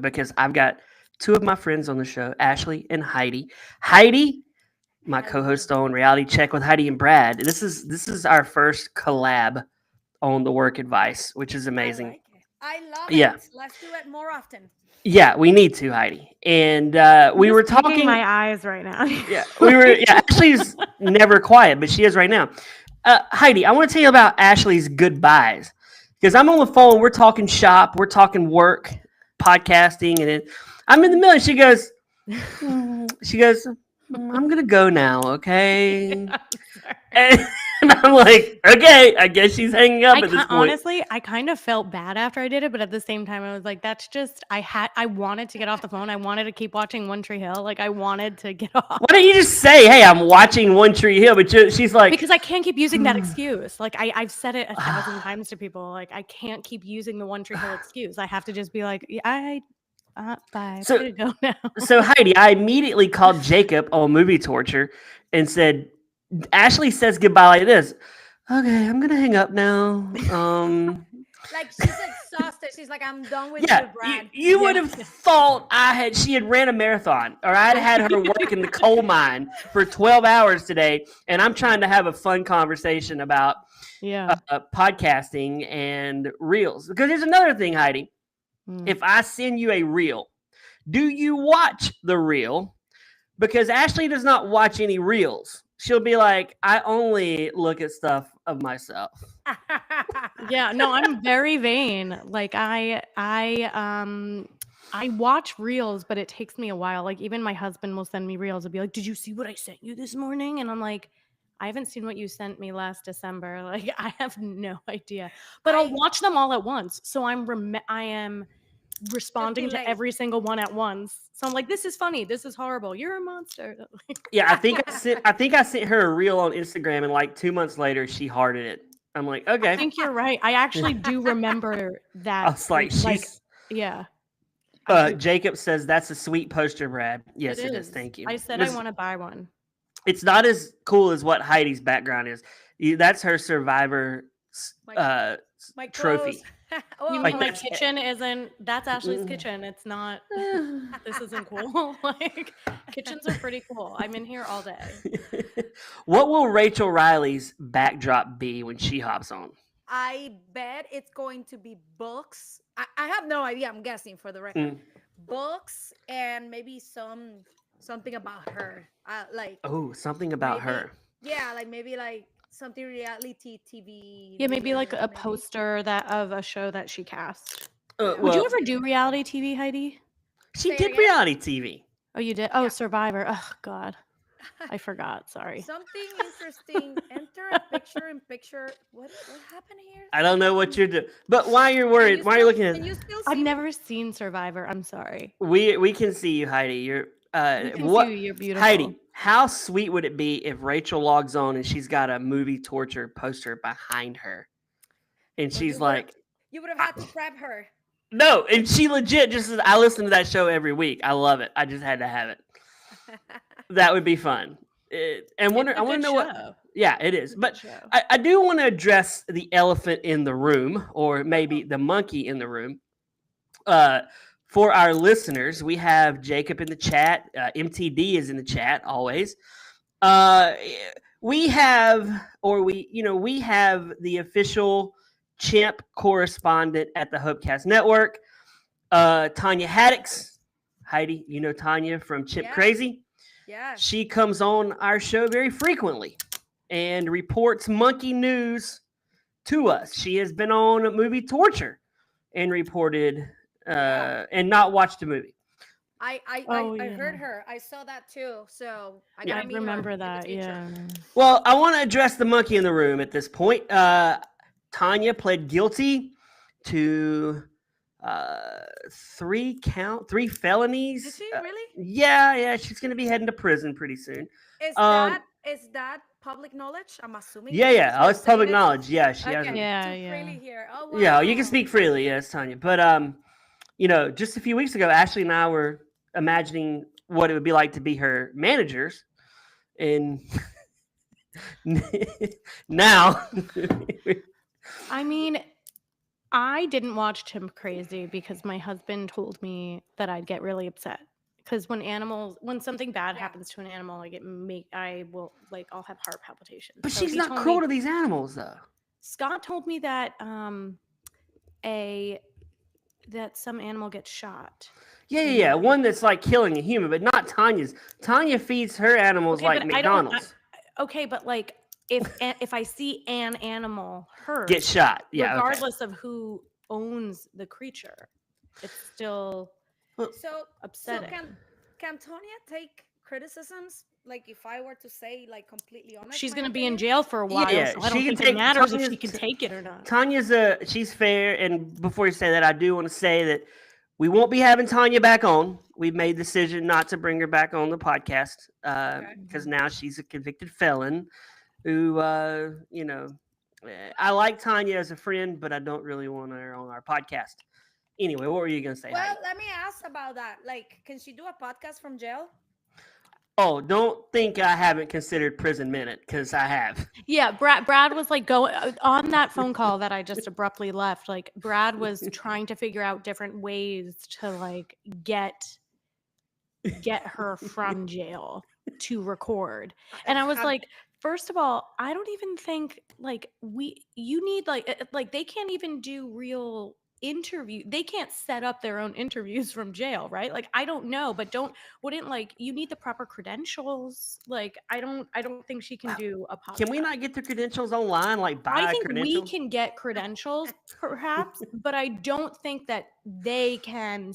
because I've got two of my friends on the show, Ashley and Heidi. Heidi, my Hello. co-host on Reality Check with Heidi and Brad. This is our first collab on the Work Advice, which is I amazing. like it. I love Yeah, it. Let's do it more often. yeah, we need to, Heidi. And I'm we just were blinking talking. my eyes right now. Yeah, we were. Yeah, Ashley's never quiet, but she is right now. Heidi, I want to tell you about Ashley's goodbyes because I'm on the phone. We're talking shop, we're talking work, podcasting, and I'm in the middle. And she goes, I'm gonna go now, okay? I'm sorry. And, and I'm like, okay, I guess she's hanging up at this point. Honestly, I kind of felt bad after I did it, but at the same time, I was like, that's just I wanted to get off the phone. I wanted to keep watching One Tree Hill. Like I wanted to get off Why don't you just say, hey, I'm watching One Tree Hill? But she's like, because I can't keep using that excuse. Like I've said it 1,000 times to people. Like I can't keep using the One Tree Hill excuse. I have to just be like, yeah, bye. So- I'm gonna go now. So Heidi, I immediately called Jacob on Movie Torture and said, Ashley says goodbye like this. Okay, I'm gonna hang up now. Like she's exhausted. She's like, I'm done with Yeah, you, Brad. you would have thought she had ran a marathon, or I'd had her work in the coal mine for 12 hours today, and I'm trying to have a fun conversation about Yeah. podcasting and reels. Because there's another thing, Heidi. Mm. If I send you a reel, do you watch the reel? Because Ashley does not watch any reels. She'll be like, I only look at stuff of myself. Yeah, no, I'm very vain. Like I watch reels, but it takes me a while. Like even my husband will send me reels and be like, "Did you see what I sent you this morning?" And I'm like, "I haven't seen what you sent me last December. Like I have no idea." But I'll watch them all at once. So I am responding to delay. every single one at once. So I'm like, "This is funny. This is horrible. You're a monster." Yeah, I think I sent her a reel on Instagram, and like 2 months later, she hearted it. I'm like, okay. I think you're right. I actually do remember that. I was like, she's. Yeah. I do. Jacob says that's a sweet poster, Brad. Yes, it is. Thank you. I said I want to buy one. It's not as cool as what Heidi's background is. That's her Survivor my trophy. clothes. Oh, You Like mean my that's- kitchen isn't? That's Ashley's kitchen. It's not. This isn't cool. Like kitchens are pretty cool. I'm in here all day. What will Rachel Reilly's backdrop be when she hops on? I bet it's going to be books. I have no idea. I'm guessing for the record. Books and maybe something about her. Like Something about maybe- her. Yeah, like maybe like something reality TV. Yeah, maybe like a maybe. poster of a show that she cast. Would Well, you ever do reality TV, Heidi? she Say it did again? reality TV. Oh, you did. Oh, Yeah. Survivor. Oh God, I forgot. Sorry. Something interesting. Enter a picture in picture. What happened here? I don't know what you're doing, but why you're worried? Why are you looking at? Can you still see I've me? never seen Survivor. I'm sorry. We can see you, Heidi. You're We can what? see you. You're beautiful. Heidi, how sweet would it be if Rachel logs on and she's got a movie torture poster behind her, and But she's you like, you would have had to prep her. no, and she legit just says, I listen to that show every week. I love it. I just had to have it. That would be fun. I want to know what. Yeah, it is. But I do want to address the elephant in the room, or maybe the monkey in the room. For our listeners, we have Jacob in the chat. MTD is in the chat always. We have the official Chimp correspondent at the Hopecast Network, Tanya Haddix. Heidi, you know Tanya from Chimp Yeah. Crazy. Yeah. She comes on our show very frequently and reports monkey news to us. She has been on Movie Torture and reported and not watched a movie. I Oh, heard yeah. her. I saw that too. So I I gotta meet her remember in the that. future. Yeah. Well, I want to address the monkey in the room at this point. Tanya pled guilty to 3 felonies. Did she really? Yeah, she's gonna be heading to prison pretty soon. Is that public knowledge? I'm assuming. Yeah. Oh, You're it's public saying it? knowledge. Yeah, she Okay. hasn't. Yeah, Too yeah. freely here. Oh wow. Yeah, you can speak freely, yes, Tanya. But just a few weeks ago, Ashley and I were imagining what it would be like to be her managers, and now, I mean, I didn't watch Tim Crazy because my husband told me that I'd get really upset. Because when something bad Yeah. happens to an animal, I'll have heart palpitations. But So she's he not told cruel me, to these animals, though. Scott told me that that some animal gets shot. Yeah. One that's like killing a human, but not Tanya's. Tanya feeds her animals Okay, like but McDonald's. okay, but like if I see an animal hurt, Get shot. Yeah, okay. regardless of who owns the creature, it's still So upsetting. can Tonya take criticisms? Like if I were to say like completely honest, She's my going to be in opinion? jail for a while, Yeah, so I don't she can think it take matters if Tanya's. she can take it or not. Tanya's she's fair, and before you say that, I do want to say that we won't be having Tanya back on. We've made the decision not to bring her back on the podcast Okay. because now she's a convicted felon who, I like Tanya as a friend, but I don't really want her on our podcast. Anyway, what were you going to say, Well, Heidi? let me ask about that. Like, can she do a podcast from jail? Oh, don't think I haven't considered Prison Minute because I have. Yeah, Brad was like going on that phone call that I just abruptly left. Like Brad was trying to figure out different ways to like get her from jail to record. And I was like, first of all, I don't even think like you need like they can't even do real interview. They can't set up their own interviews from jail, right? Like I don't know, but wouldn't like you need the proper credentials. Like I don't think she can do a podcast. Can we not get the credentials online? Like buy I a think we credential? can get credentials perhaps, but I don't think that they can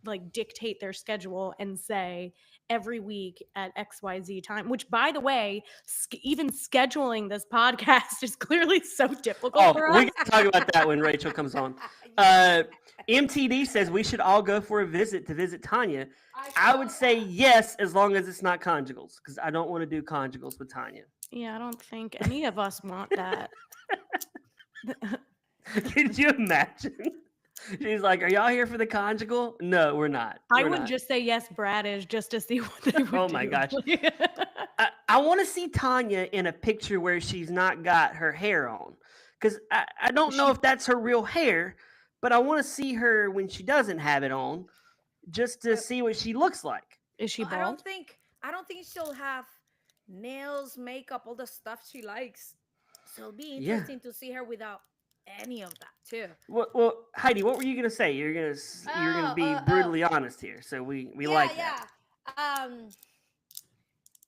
like dictate their schedule and say every week at XYZ time, which by the way, even scheduling this podcast is clearly so difficult for us. We can talk about that when Rachel comes on. MTD says we should all go for a visit to visit Tanya. I would say yes, as long as it's not conjugals, because I don't want to do conjugals with Tanya. Yeah, I don't think any of us want that. Could you imagine? She's like, "Are y'all here for the conjugal?" No, we're not. I would just say yes, Brad is, just to see what they would do. Oh my gosh. I want to see Tanya in a picture where she's not got her hair on, because I don't know if that's her real hair, but I want to see her when she doesn't have it on, just to see what she looks like. Is she bald? I don't think she'll have nails, makeup, all the stuff she likes. So it'll be interesting to see her without any of that too. Well, Heidi, what were you gonna say? You're gonna be brutally honest here, so we like that.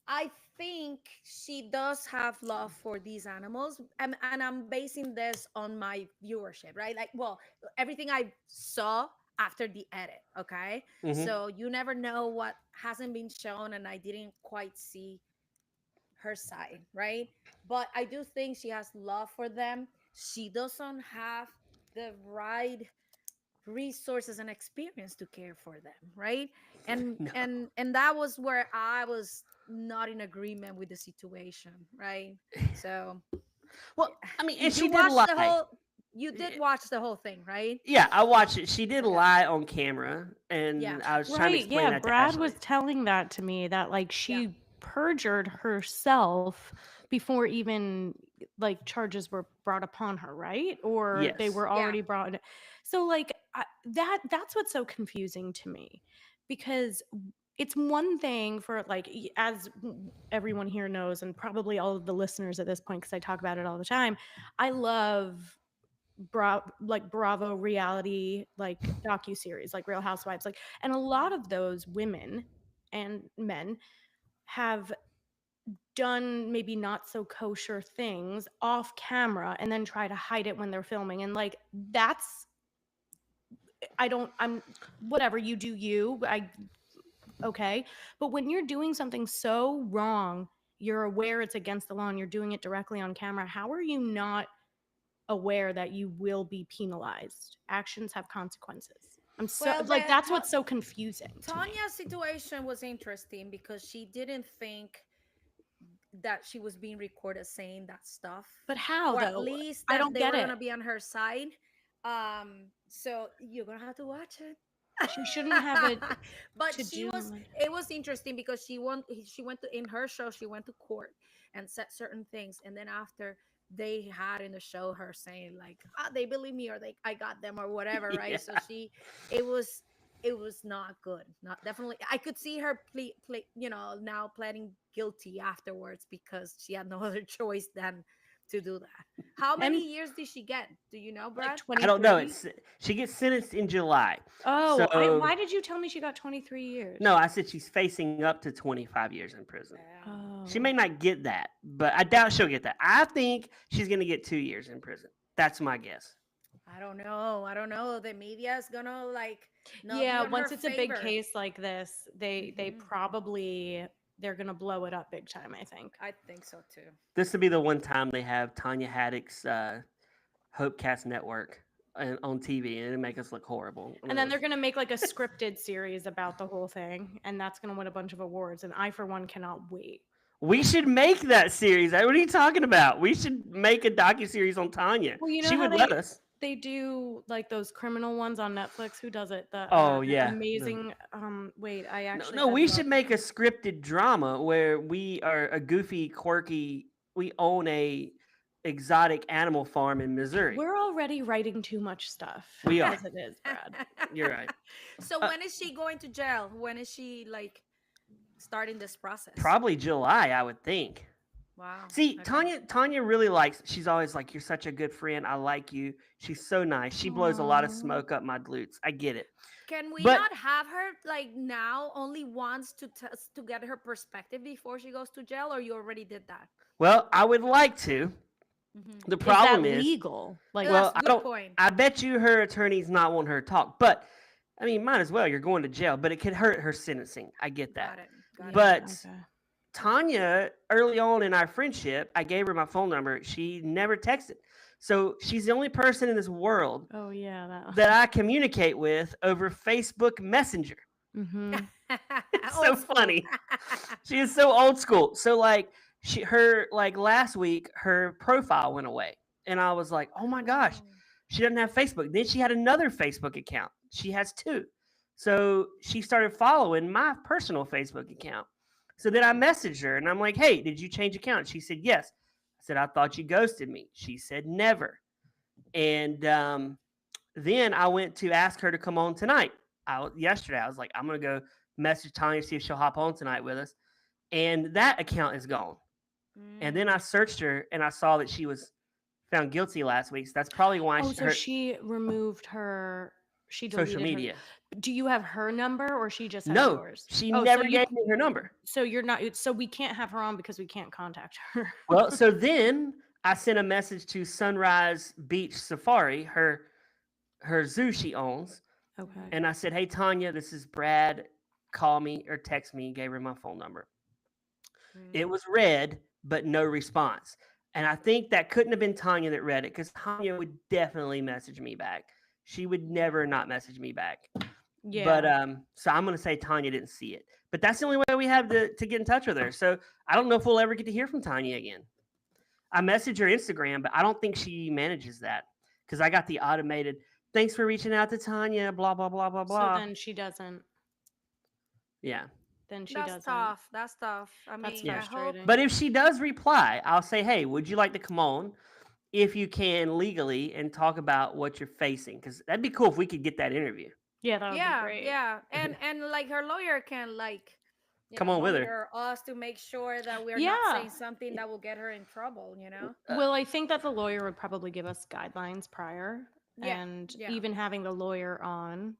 I think she does have love for these animals, and I'm basing this on my viewership, right? Like, well, everything I saw after the edit, okay? Mm-hmm. So you never know what hasn't been shown, and I didn't quite see her side, right? But I do think she has love for them. She doesn't have the right resources and experience to care for them, right? And No. and that was where I was not in agreement with the situation, right? So well, I mean, and she did lie. You did watch the whole thing, right? Yeah, I watched it. She did lie on camera, and I was trying to explain that to Brad Ashley. was telling that to me, that like she perjured herself before even like charges were brought upon her, right? Or they were already brought. So like that's what's so confusing to me, because it's one thing for like, as everyone here knows, and probably all of the listeners at this point, because I talk about it all the time, I love Bravo reality, like docuseries, like Real Housewives, like, and a lot of those women and men have done maybe not so kosher things off camera and then try to hide it when they're filming, and like that's I'm whatever, you do you, okay, but when you're doing something so wrong, you're aware it's against the law and you're doing it directly on camera, how are you not aware that you will be penalized? Actions have consequences. I'm so like, that's what's so confusing. Tanya's situation was interesting because she didn't think that she was being recorded saying that stuff. But how, or though? At least I that don't they get were it. gonna be on her side. So you're gonna have to watch it. She shouldn't have it. But it was interesting because she went to, in her show, she went to court and said certain things, and then after they had in the show her saying like, they believe me, or I got them, or whatever, right? So Yeah. it was it was not good. Not definitely. I could see her now pleading guilty afterwards because she had no other choice than to do that. How And many years did she get? Do you know, like Brad? I don't know. 23. She gets sentenced in July. Oh, So why did you tell me she got 23 years? no, I said she's facing up to 25 years in prison. Yeah. She Oh. may not get that, but I doubt she'll get that. I think she's going to get 2 years in prison. That's my guess. I don't know. I don't know. The media is gonna like not be Yeah, on once her it's a big favor. case like this, they Mhm. probably they're gonna blow it up big time, I think. I think so too. This will be the one time they have Tanya Haddock's Hopecast Network on TV, and it make us look horrible. And then they're gonna make like a scripted series about the whole thing, and that's gonna win a bunch of awards. And I, for one, cannot wait. We should make that series. What are you talking about? We should make a docuseries on Tanya. Well, you know She how would let us. they do like those criminal ones on Netflix. Who does it? The Oh, yeah. amazing. Wait, I No, actually no, I we love- should make a scripted drama where we are a goofy, quirky. We own a exotic animal farm in Missouri. We're already writing too much stuff. We are. As it is, Brad. You're right. So when is she going to jail? When is she like starting this process? Probably July, I would think. Wow. See, Okay. Tanya really likes. She's always like, "You're such a good friend. I like you." She's so nice. She blows a lot of Aw. smoke up my glutes. I get it. Can we But- not have her like now only once to get her perspective before she goes to jail, or you already did that? Well, I would like to. Mhm. The problem is that is, legal? Like, well, That's a I good don't. point. I bet you her attorney's not want her to talk. But I mean, might as well. You're going to jail, but it could hurt her sentencing. I get that. Got it. Got But- it. okay. Tanya, early on in our friendship, I gave her my phone number. She never texted. So she's the only person in this world Oh yeah, that. that I communicate with over Facebook Messenger. Mm-hmm. It's so Old school. funny. She is so old school. So like last week, her profile went away. And I was like, oh my gosh, she doesn't have Facebook. Then she had another Facebook account. She has two. So she started following my personal Facebook account. So then I messaged her and I'm like, hey, did you change account? She said, yes. I said, I thought you ghosted me. She said, never. And then I went to ask her to come on tonight. Yesterday, I was like, I'm going to go message Tanya, see if she'll hop on tonight with us. And that account is gone. And then I searched her and I saw that she was found guilty last week. So that's probably why So she removed her. She deleted social media. Do you have her number, or she just has No, yours? she Oh, so never you- gave me her number. So you're not. So we can't have her on because we can't contact her. Well, so then I sent a message to Sunrise Beach Safari, her zoo she owns, Okay. and I said, "Hey Tanya, this is Brad. Call me or text me." Gave her my phone number. It was read, but no response. And I think that couldn't have been Tanya that read it, because Tanya would definitely message me back. She would never not message me back. Yeah. But so I'm gonna say Tanya didn't see it. But that's the only way we have to get in touch with her. So I don't know if we'll ever get to hear from Tanya again. I messaged her Instagram, but I don't think she manages that, because I got the automated "thanks for reaching out to Tanya," blah blah blah blah blah. So then she doesn't. Yeah. Then she That's doesn't. tough. That's tough. I That's mean, I hope. frustrating. But if she does reply, I'll say, "Hey, would you like to come on, if you can legally, and talk about what you're facing?" Because that'd be cool if we could get that interview. Yeah, that would Yeah, be great. yeah, and like her lawyer can like Come on with her. monitor us to make sure that we're Yeah. not saying something that will get her in trouble. You know. Well, I think that the lawyer would probably give us guidelines prior, Yeah, and yeah. even having the lawyer on.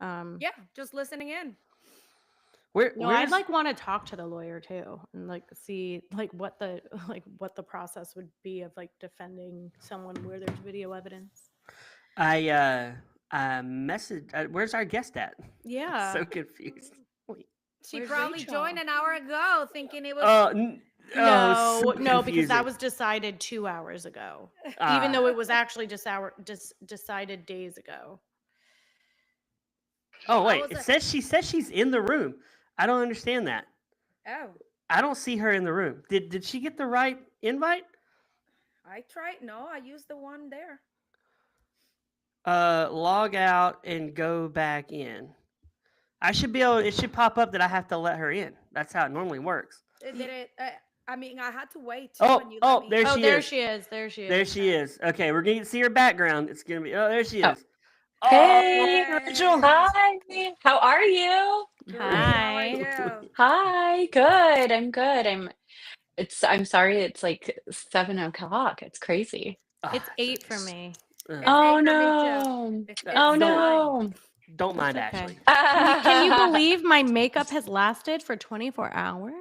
Yeah, just listening in. No, I'd like want to talk to the lawyer too, and like see like what the process would be of like defending someone where there's video evidence. I messaged. Where's our guest at? Yeah. So confused. Wait. She Where's probably Rachel? joined an hour ago, thinking it was. No, so no, because that confusing. was decided 2 hours ago. Ah. Even though it was actually decided days ago. Oh wait, was it a- says she's in the room. I don't understand that. Oh, I don't see her in the room. Did she get the right invite? I tried. No, I used the one there. Log out and go back in. I should be able. It should pop up that I have to let her in. That's how it normally works. Did it? I mean, I had to wait too Oh, when you let me. there Oh, she there is. she is. There she is. There she is. Okay, we're gonna see her background. It's gonna be. Oh, there she Oh, is. Oh, hey, Rachel. hi. How are you? Great. How are Hi. you? Hi, good. I'm good. I'm sorry it's like 7 o'clock. It's crazy. It's Ah, 8 for me. It's Oh 8 for me too. no. It's Oh don't 9. no. don't It's mind okay. Ashley. Can you believe my makeup has lasted for 24 hours?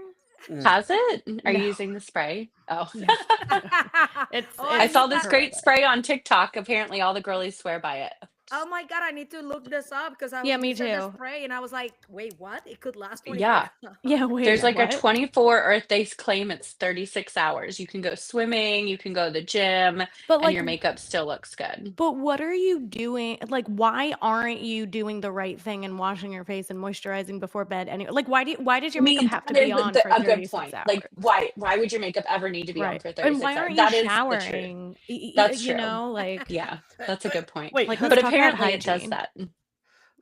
Mm. Has it? Are you No. using the spray? Oh. No. Oh, I I It's saw need this that. great spray on TikTok. Apparently all the girlies swear by it. Oh my God, I need to look this up because Yeah, you me said the too. spray and I was like, wait, what? It could last 24 Yeah. hours. Yeah, wait, There's like a what? 24, or if they claim it's 36 hours. You can go swimming, you can go to the gym, But and like your makeup still looks good. but what are you doing? Like, why aren't you doing the right thing and washing your face and moisturizing before bed? Anyway, like, why does I your makeup mean, have to that be is on for a good 36 point. hours? Like, why would your makeup ever need to be on Right. for And 36 why hours? aren't you That is the truth. showering? That's You true. know, like Yeah, that's a good point. Wait, like who, let's But talk about apparently it does hygiene. that.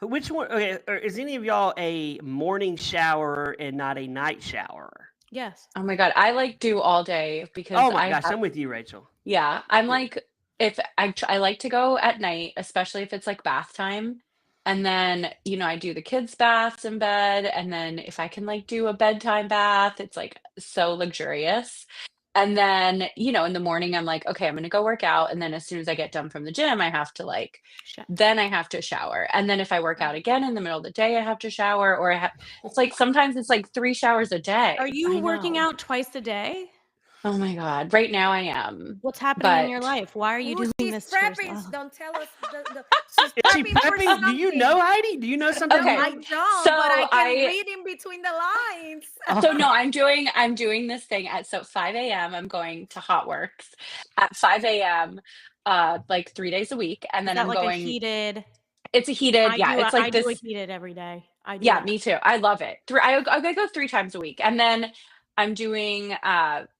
which one? Okay, is any of y'all a morning shower and not a night shower? Yes. Oh my God, I like do all day because Oh my I gosh, have, I'm with you, Rachel. yeah, I'm Yeah. like, if I like to go at night, especially if it's like bath time. And then, I do the kids' baths in bed. And then if I can like do a bedtime bath, it's like so luxurious. And then, in the morning, I'm like, okay, I'm going to go work out. And then as soon as I get done from the gym, then I have to shower. And then if I work out again in the middle of the day, I have to shower, or it's like sometimes it's like 3 showers a day. Are you I working know. out twice a day? Oh my God. Right now I am. What's happening in your But life? Why are you Ooh, doing she's this to prepping. yourself? Don't tell us. She's Is she prepping for prepping? Do you know, something. Heidi? Do you know something? No, we okay. I don't? So don't, but I can I read in between the lines. so Oh, no, I'm doing this thing at 5 a.m. I'm going to Hot Works at 5 a.m. Like 3 days a week. And Is then that I'm like a going, heated? it's a heated, yeah, it's I like do a this. heated every day. I do Yeah, that. me too. I love it. I go 3 times a week. And then I'm doing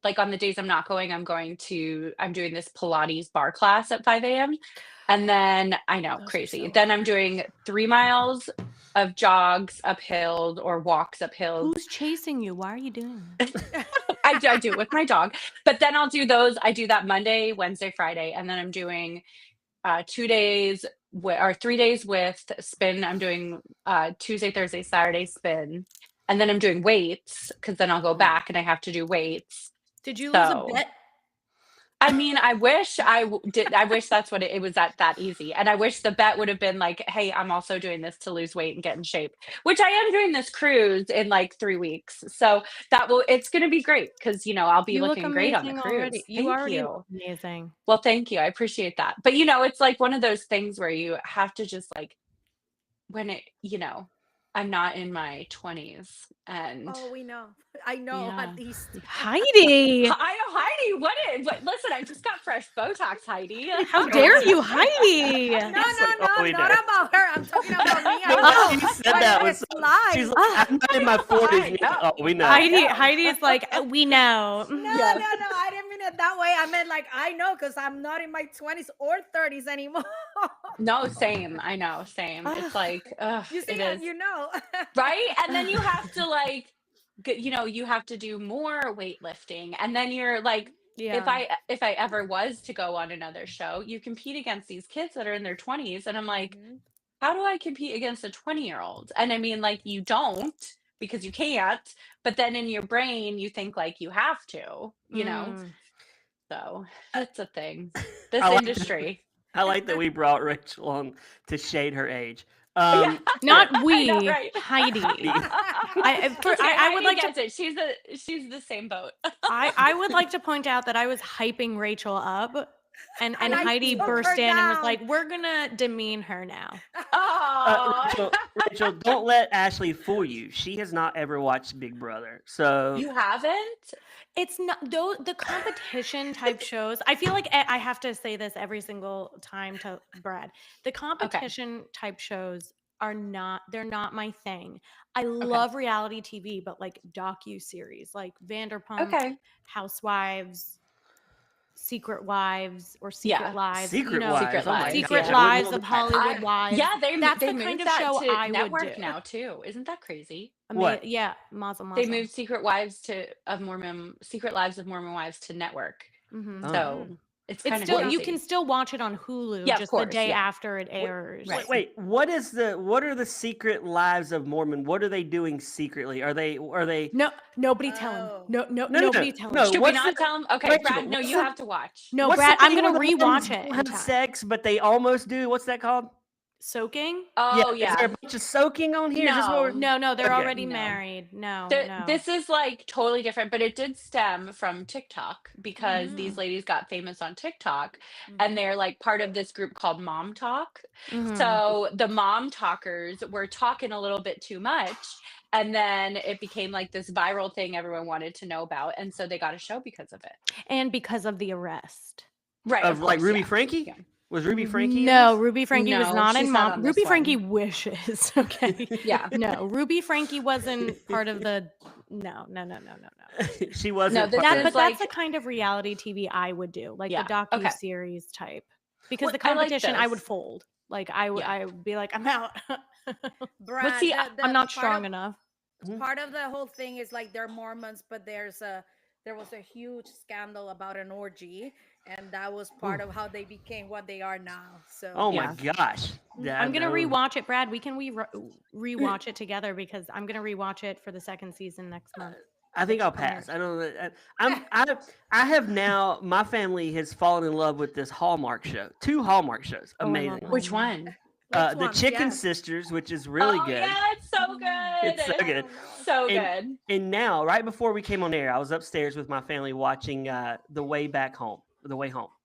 like on the days I'm not going, I'm doing this Pilates bar class at 5 a.m. And then I know, Those are crazy. so Then I'm hard. doing 3 miles of jogs uphill or walks uphill. Who's chasing you? Why are you doing this? I do it with my dog. But then I'll do those. I do that Monday, Wednesday, Friday. And then I'm doing 2 days or 3 days with spin. I'm doing Tuesday, Thursday, Saturday spin. And then I'm doing weights because then I'll go ooh. back and I have to do weights. Did you lose a So, bet? I mean, I wish did. I wish that's what it was that easy. And I wish the bet would have been like, hey, I'm also doing this to lose weight and get in shape, which I am doing this cruise in like 3 weeks. So it's going to be great because, I'll be You look looking great on the amazing cruise. already. You Thank already look you. amazing. Well, thank you. I appreciate that. But, it's like one of those things where you have to just like, when I'm not in my 20s and Oh, we know. I know Yeah. at least. Heidi, I know Heidi, what listen, I just got fresh Botox, Heidi. how dare you, Heidi? No, It's like, oh, we not know. about her. I'm talking about me. No, I what know. she said But that it was. is She's live. like, I'm not in my 40s. I And he's like, know. oh, we know. I know. Heidi is like, we know. No, Yes. I didn't mean it that way. I meant like I know because I'm not in my 20s or 30s anymore. No, same. I know, same. It's like, You see, it is. you know. Right? And then you have to like you have to do more weightlifting. And then you're like, if Yeah. I ever was to go on another show, you compete against these kids that are in their 20s. And I'm like, Mhm. how do I compete against a 20-year-old? And I mean, like, you don't because you can't, but then in your brain, you think like you have to. Mm. So it's a thing. This I like that. industry. I like that we brought Rachel on to shade her age. Yeah, Not I know, we, right? Heidi. Heidi. I It's okay, I would Heidi like to gets it. She's the same boat. I would like to point out that I was hyping Rachel up and And I Heidi took burst her in and was down. like, "We're gonna demean her now." Oh, Rachel, don't let Ashley fool you. She has not ever watched Big Brother. So you haven't? It's not though the competition type shows. I feel like I have to say this every single time to Brad. The Okay. competition type shows they're not my thing. I Okay. love reality TV, but like docu series like Vanderpump, Okay. Housewives, Secret Wives or Secret Lives. Secret Wives. Secret Lives. Secret Lives of Hollywood Wives. Yeah, that's they the moved kind of that show to I network would do now too. Isn't that crazy? What? Yeah, Mazel. They moved Secret Lives of Mormon Wives to network. So it's kind of crazy. You can still watch it on Hulu just the day after it airs. Wait, what are the Secret Lives of Mormon? What are they doing secretly? Are they No, nobody tell him. No, nobody tell him. Should we not tell him? Okay, Brad, no, you have to watch. No, Brad, I'm going to rewatch it. Have sex, but they almost do. What's that called? Soaking? Oh, yeah. Is there a bunch of soaking on here? No, they're already married. No. This is like totally different, but it did stem from TikTok because these ladies got famous on TikTok and they're like part of this group called Mom Talk. So the Mom Talkers were talking a little bit too much. And then it became like this viral thing everyone wanted to know about. And so they got a show because of it. And because of the arrest. Right. Of like Ruby Frankie? Yeah. Was Ruby Frankie? No, Ruby Frankie was not in Mom. Ruby Frankie wishes. Okay. Yeah. No, Ruby Frankie wasn't part of the. No. She wasn't. No, but that's the kind of reality TV I would do, like the docu-series type. Because the competition, I would fold. Like I would be like, I'm out. Brad, but see, I'm not strong enough. Part of the whole thing is like they're Mormons, but there was a huge scandal about an orgy. And that was part of how they became what they are now. So. Oh my gosh! I'm gonna rewatch it, Brad. Can we rewatch it together because I'm gonna rewatch it for the second season next month. I think I'll pass. I don't know. I have now. My family has fallen in love with this Hallmark show. 2 Hallmark shows. Amazing. Which one? The Chicken Sisters, which is really good. Yeah, it's so good. It's so good. So good. And now, right before we came on air, I was upstairs with my family watching The Way Home.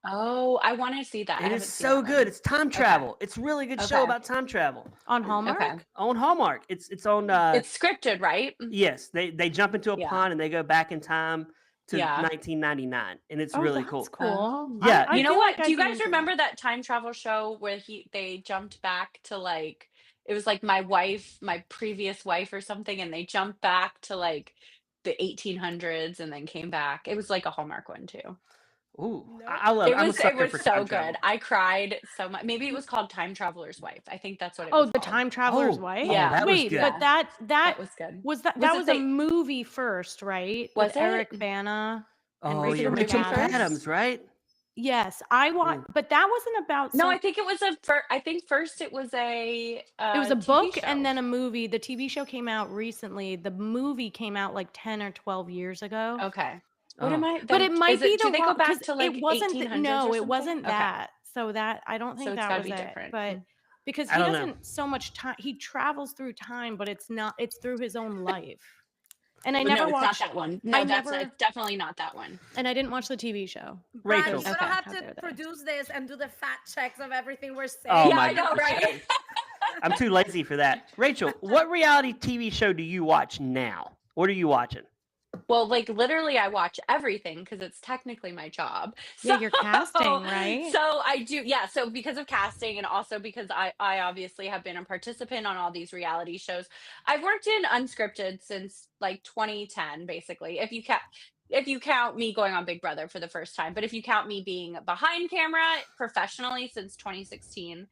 Oh, I want to see that. It is so good. It's time travel. It's a really good show about time travel. On Hallmark? Okay. On Hallmark. It's on it's scripted, right? Yes. They jump into a pond and they go back in time to 1999. And it's really cool. That's cool. Yeah. You know what? Do you guys remember that time travel show where they jumped back to like it was like my previous wife or something, and they jumped back to like the 1800s and then came back. It was like a Hallmark one too. Ooh, I love it. It was so good. I cried so much. Maybe it was called Time Traveler's Wife. I think that's what it was. Oh, the Time Traveler's Wife? Yeah. Wait, but that was good. That was a movie first, right? Was it? Eric Bana and Rachel McAdams, right? Yes, I watched, but that wasn't about. No, I think it was I think first it was a. It was a book and then a movie. The TV show came out recently. The movie came out like 10 or 12 years ago. Okay. What am I? But it might be the. Do they go back to like it wasn't 1800s? No, it wasn't that. So that I don't think so that was different. it. But because he doesn't so much time, he travels through time, but it's not. It's through his own life. And I never watched that one. No, it's definitely not that one. And I didn't watch the TV show. Rachel, you don't have to produce this and do the fact checks of everything we're saying. Oh my God, right? I'm too lazy for that. Rachel, what reality TV show do you watch now? What are you watching? Well, like literally I watch everything because it's technically my job. Yeah, you're casting, right? So I do. Yeah. So because of casting and also because I obviously have been a participant on all these reality shows. I've worked in unscripted since like 2010, basically. If you count me going on Big Brother for the first time, but if you count me being behind camera professionally since 2016.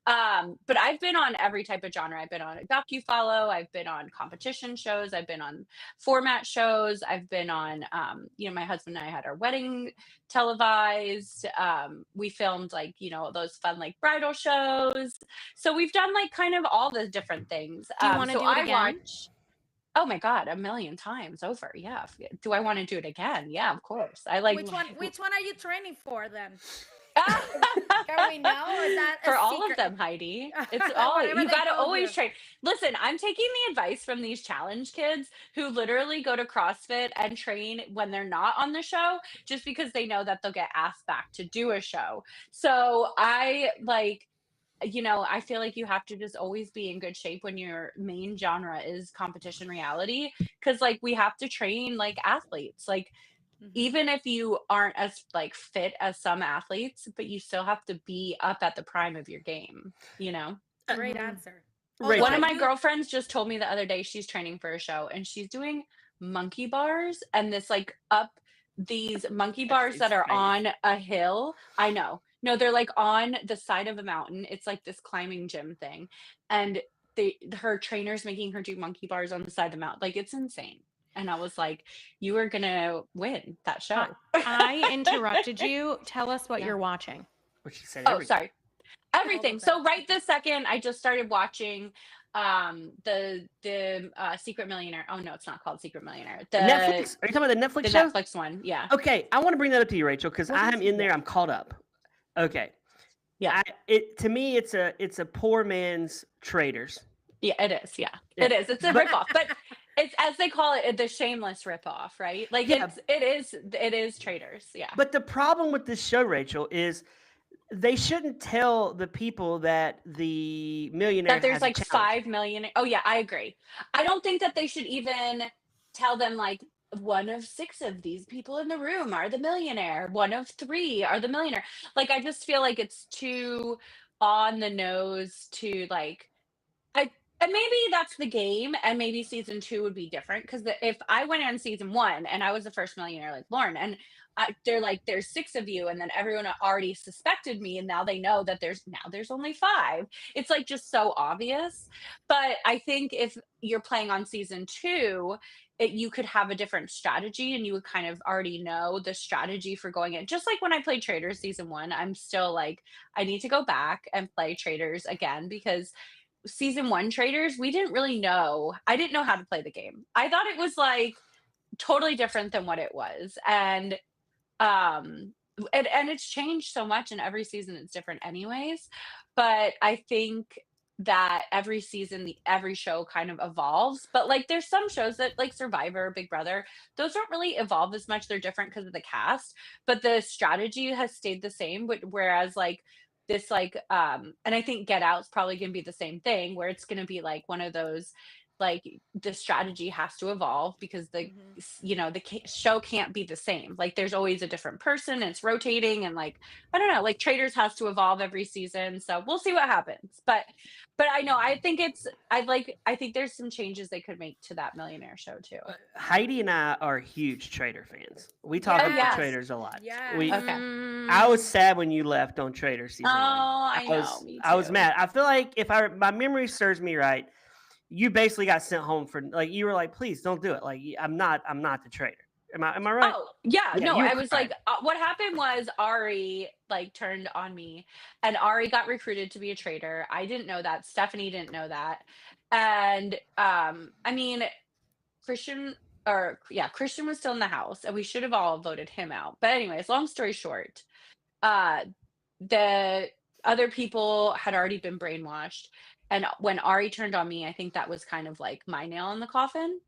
But I've been on every type of genre. I've been on a docu-follow. I've been on competition shows. I've been on format shows. I've been on, my husband and I had our wedding televised. We filmed like, those fun like bridal shows. So we've done like kind of all the different things. Do you want to do it again? Oh my God, 1,000,000 times over. Yeah. Do I want to do it again? Yeah, of course. I like. Which one are you training for then? Can we know? Or is that for all of them, Heidi? It's all you got to always train. Listen, I'm taking the advice from these challenge kids who literally go to CrossFit and train when they're not on the show, just because they know that they'll get asked back to do a show. So I feel like you have to just always be in good shape when your main genre is competition reality, because like we have to train like athletes, like. Even if you aren't as like fit as some athletes, but you still have to be up at the prime of your game, Great answer. One of my girlfriends just told me the other day she's training for a show and she's doing monkey bars and this like up these monkey bars that are on a hill. I know. No, they're like on the side of a mountain. It's like this climbing gym thing. And her trainer's making her do monkey bars on the side of the mountain. Like, it's insane. And I was like, you are gonna win that show. I interrupted you. Tell us what you're watching. Well, she said Oh, sorry. Everything. So right this second, I just started watching the Secret Millionaire. Oh no, it's not called Secret Millionaire. The Netflix. Are you talking about the Netflix show? The Netflix one, yeah. Okay, I want to bring that up to you, Rachel, because I'm in there. I'm caught up. Okay. Yeah. To me, it's a poor man's Traders. Yeah, it is. Yeah, it is. It's a ripoff, but it's, as they call it, the shameless ripoff, right? Like it is Traders. Yeah. But the problem with this show, Rachel, is they shouldn't tell the people that the millionaire that there's has like a challenge. 5 million. Oh yeah, I agree. I don't think that they should even tell them like one of 6 of these people in the room are the millionaire. 1 of 3 are the millionaire. Like, I just feel like it's too on the nose to like, and maybe that's the game, and maybe season 2 would be different, because if I went on season 1 and I was the first millionaire like Lauren, and they're like, there's 6 of you, and then everyone already suspected me, and now they know that there's only 5. It's like just so obvious. But I think if you're playing on season 2, you could have a different strategy, and you would kind of already know the strategy for going in. Just like when I played Traders season 1, I'm still like, I need to go back and play Traders again, because season 1 Traders, we didn't really know. I didn't know how to play the game. I thought it was like totally different than what it was. And it's changed so much, and every season it's different anyways. But I think that every season, every show kind of evolves. But like, there's some shows that like Survivor, Big Brother, those don't really evolve as much. They're different because of the cast, but the strategy has stayed the same. But whereas like this, like and I think Get Out's probably gonna be the same thing, where it's gonna be like one of those, like, the strategy has to evolve, because the show can't be the same. Like, there's always a different person, and it's rotating, and like, I don't know, like Traders has to evolve every season, so we'll see what happens. But I know, I think there's some changes they could make to that millionaire show too. Heidi and I are huge Trader fans. We talk about Traders a lot. Yeah. Okay. I was sad when you left on Trader season 1. I know. Me too. I was mad. I feel like if my memory serves me right, you basically got sent home for, like, you were like, please don't do it. Like, I'm not the Trader. Am I right? Oh, yeah. No, I was like, what happened was Ari like turned on me, and Ari got recruited to be a Trader. I didn't know that. Stephanie didn't know that. And I mean, Christian was still in the house, and we should have all voted him out. But anyways, long story short, the other people had already been brainwashed. And when Ari turned on me, I think that was kind of like my nail in the coffin,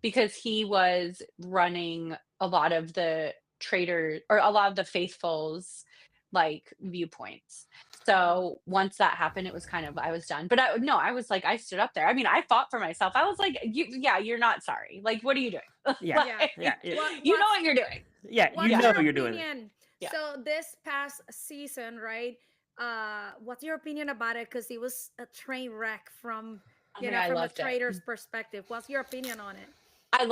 because he was running a lot of the Trader, or a lot of the faithfuls, like, viewpoints. So once that happened, it was kind of, I was done. But I was like, I stood up there. I mean, I fought for myself. I was like, you're not sorry. Like, what are you doing? Yeah. You know what you're doing. Yeah, you know you're doing it. Yeah. So this past season, right? What's your opinion about it? Because it was a train wreck from from a Trader's perspective. What's your opinion on it? I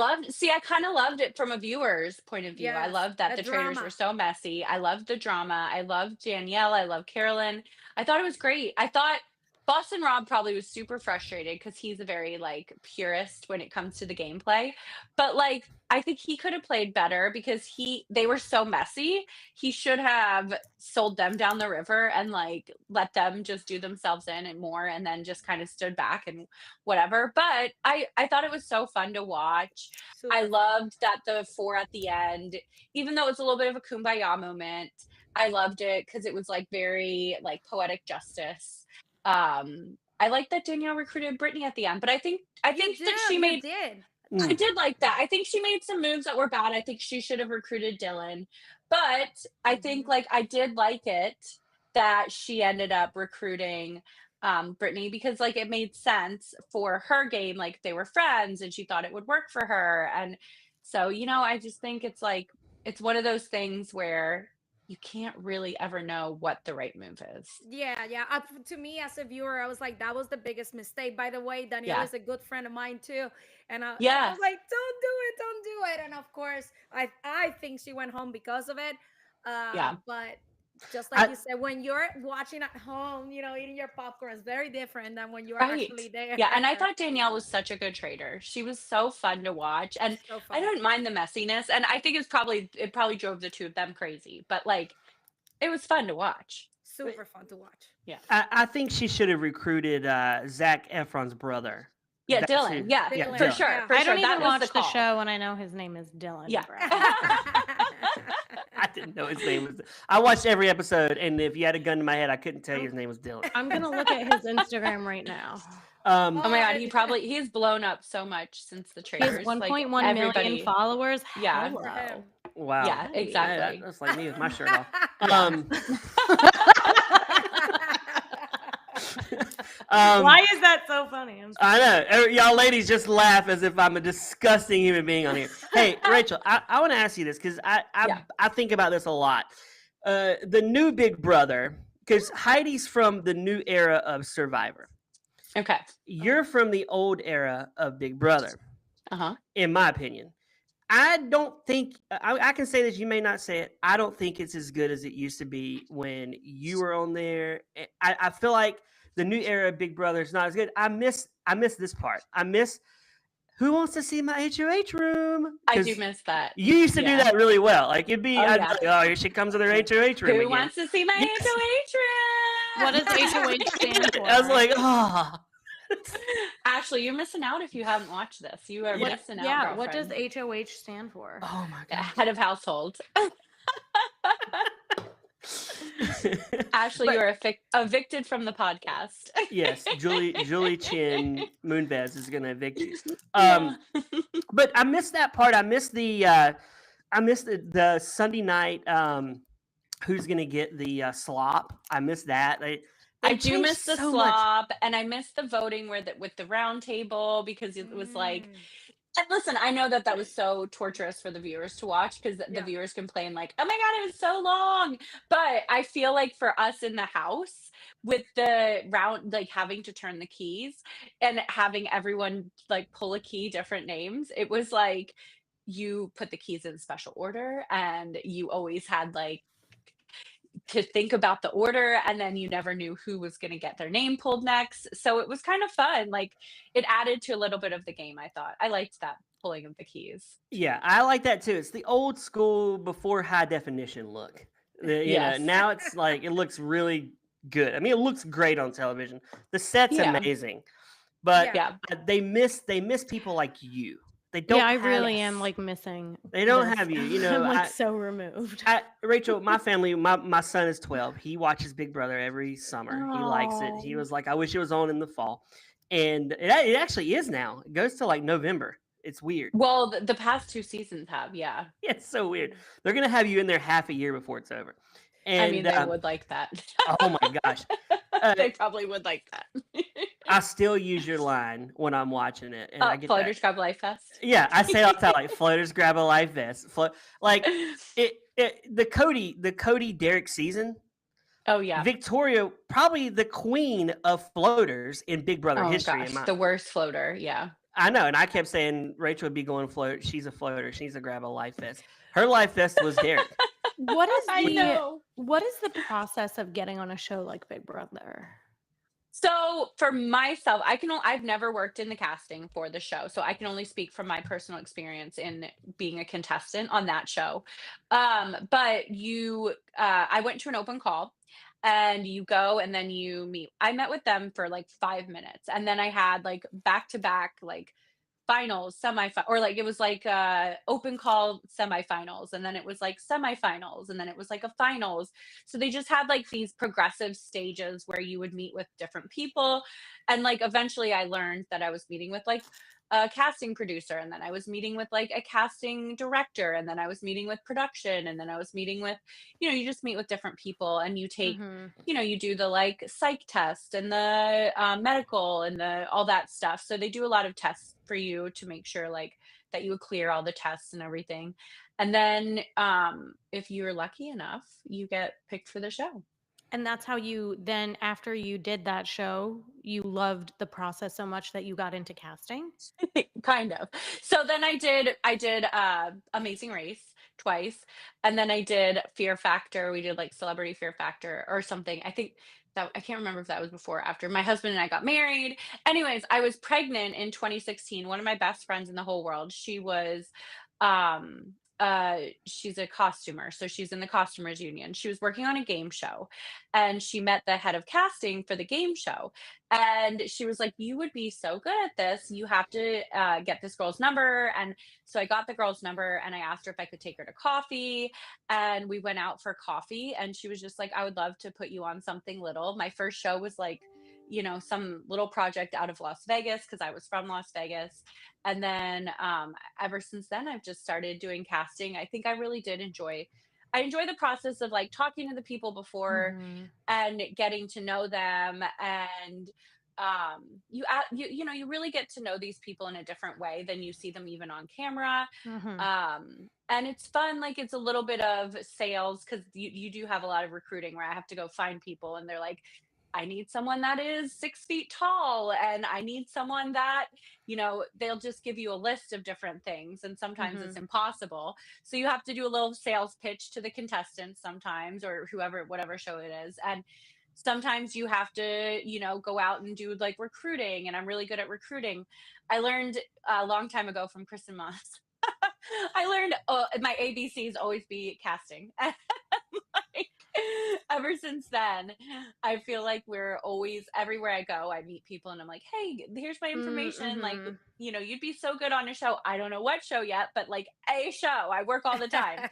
kind of loved it from a viewer's point of view. I loved that the Traders were so messy. I loved the drama. I loved Danielle. I loved Carolyn. I thought it was great. I thought Boston Rob probably was super frustrated, because he's a very like purist when it comes to the gameplay. But like, I think he could have played better, because they were so messy. He should have sold them down the river and like let them just do themselves in and more, and then just kind of stood back and whatever. But I thought it was so fun to watch. I loved that the 4 at the end, even though it was a little bit of a kumbaya moment, I loved it because it was like very like poetic justice. I like that Danielle recruited Brittany at the end, but I think that she made. I did like that. I think she made some moves that were bad. I think she should have recruited Dylan, but I think like I did like it that she ended up recruiting Brittany, because like it made sense for her game. Like, they were friends, and she thought it would work for her, and so I just think it's like, it's one of those things where you can't really ever know what the right move is. Yeah. To me, as a viewer, I was like, that was the biggest mistake. By the way, Danielle Yeah. is a good friend of mine too, and I Yeah. was like, don't do it. And of course, I think she went home because of it. Yeah. But just like I, you said, when you're watching at home, eating your popcorn is very different than when you're Right. actually there. Yeah. And I thought Danielle was such a good trader. She was so fun to watch. And So I fun. don't mind the messiness. And I think it probably drove the two of them crazy. But like it was fun to watch. Super fun to watch. Yeah. I think she should have recruited Zac Efron's brother. Yeah, That's Dylan. who- Yeah, Dylan, for Dylan. sure. yeah. For I sure. don't That even was watch the the call. show, and I know his name is Dylan. Yeah. bro. I didn't know his name was. I watched every episode, and if you had a gun to my head, I couldn't tell you his name was Dylan. I'm gonna look at his Instagram right now. Oh my God, he's blown up so much since the He has trailers. 1.1 like, million everybody, followers. Yeah. For Hello. him. Wow. Yeah, Hey, exactly. That's like me with my shirt off. Why is that so funny? I know. Y'all ladies just laugh as if I'm a disgusting human being on here. Hey, Rachel, I want to ask you this because I think about this a lot. The new Big Brother, because Heidi's from the new era of Survivor. Okay. You're from the old era of Big Brother, in my opinion. I don't think, I can say this, you may not say it. I don't think it's as good as it used to be when you were on there. I feel like the new era of Big Brother is not as good. I miss this part. I miss who wants to see my HOH room. I do miss that. You used to do that really well. Like it'd be, I'd yeah. be like, oh, here she comes with her HOH room. Who again. wants to see my Yes. HOH room? What does HOH stand for? I was like, oh. Ashley, you're missing out if you haven't watched this. You are missing out. Yeah, what does girlfriend. HOH stand for? Oh my God. Head of household. Ashley, you are evicted from the podcast. Yes, Julie Chin Moonves is gonna evict you. Yeah. But I missed that part. I missed the Sunday night. Who's gonna get the slop? I missed that. I do changed miss the so much. slop, and I miss the voting with the round table because it was like. And listen, I know that was so torturous for the viewers to watch because the viewers complain like, "Oh my God, it was so long." But I feel like for us in the house with the round, like having to turn the keys and having everyone like pull a key, different names, it was like you put the keys in special order, and you always had like to think about the order, and then you never knew who was going to get their name pulled next. So it was kind of fun. Like it added to a little bit of the game. I thought I liked that pulling of the keys. Yeah, I like that too. It's the old school before high definition look. You know, now it's like it looks really good. I mean, it looks great on television. The set's amazing, but they miss people like you. They don't. Yeah, I really am like missing. They don't this. have you. You know, I'm like so removed. Rachel, my family, my son is 12. He watches Big Brother every summer. He likes it. He was like, I wish it was on in the fall, and it actually is now. It goes to like November. It's weird. Well, the past 2 seasons have, It's so weird. They're gonna have you in there half a year before it's over. And I mean, they would like that. Oh my gosh, they probably would like that. I still use your line when I'm watching it, and I get floaters grab life vest. Yeah, I say it all the time, like floaters grab a life vest. Like the Cody Derek season. Oh yeah, Victoria, probably the queen of floaters in Big Brother history. Gosh, the worst floater. Yeah, I know, and I kept saying Rachel would be going float. She's a floater. She needs to grab a life vest. Her life vest was Derek. What is know. What is the process of getting on a show like Big Brother? So for myself, I've never worked in the casting for the show, so I can only speak from my personal experience in being a contestant on that show. But I went to an open call, and you go and then you meet. I met with them for like 5 minutes, and then I had like back-to-back like finals, or like it was like open call semifinals, and then it was like semifinals, and then it was like a finals. So they just had like these progressive stages where you would meet with different people, and like eventually I learned that I was meeting with like a casting producer, and then I was meeting with like a casting director, and then I was meeting with production, and then I was meeting with, you just meet with different people, and you take you do the like psych test and the medical and the all that stuff. So they do a lot of tests for you to make sure like that you would clear all the tests and everything. And then if you're lucky enough, you get picked for the show. And that's how you then, after you did that show, you loved the process so much that you got into casting? Kind of. So then I did Amazing Race twice, and then I did Fear Factor. We did like Celebrity Fear Factor or something. I think that I can't remember if that was before or after. My husband and I got married. Anyways, I was pregnant in 2016. One of my best friends in the whole world, she was um she's a costumer, so she's in the costumers union. She was working on a game show, and she met the head of casting for the game show, and she was like, you would be so good at this, you have to get this girl's number. And so I got the girl's number, and I asked her if I could take her to coffee, and we went out for coffee, and she was just like, I would love to put you on something little. My first show was like, you know, some little project out of Las Vegas, because I was from Las Vegas. And then ever since then, I've just started doing casting. I think I really did enjoy the process of like talking to the people before and getting to know them. And you know, you really get to know these people in a different way than you see them even on camera. And it's fun. Like, it's a little bit of sales, because you do have a lot of recruiting where I have to go find people, and they're like, I need someone that is 6 feet tall, and I need someone that, you know, they'll just give you a list of different things, and sometimes it's impossible. So you have to do a little sales pitch to the contestants sometimes, or whoever, whatever show it is. And sometimes you have to, you know, go out and do like recruiting, and I'm really good at recruiting. I learned a long time ago from Kristen Moss. I learned my ABCs always be casting. Like, ever since then, I feel like we're always, everywhere I go, I meet people, and I'm like, hey, here's my information. Like, you know, you'd be so good on a show. I don't know what show yet, but like a show. I work all the time.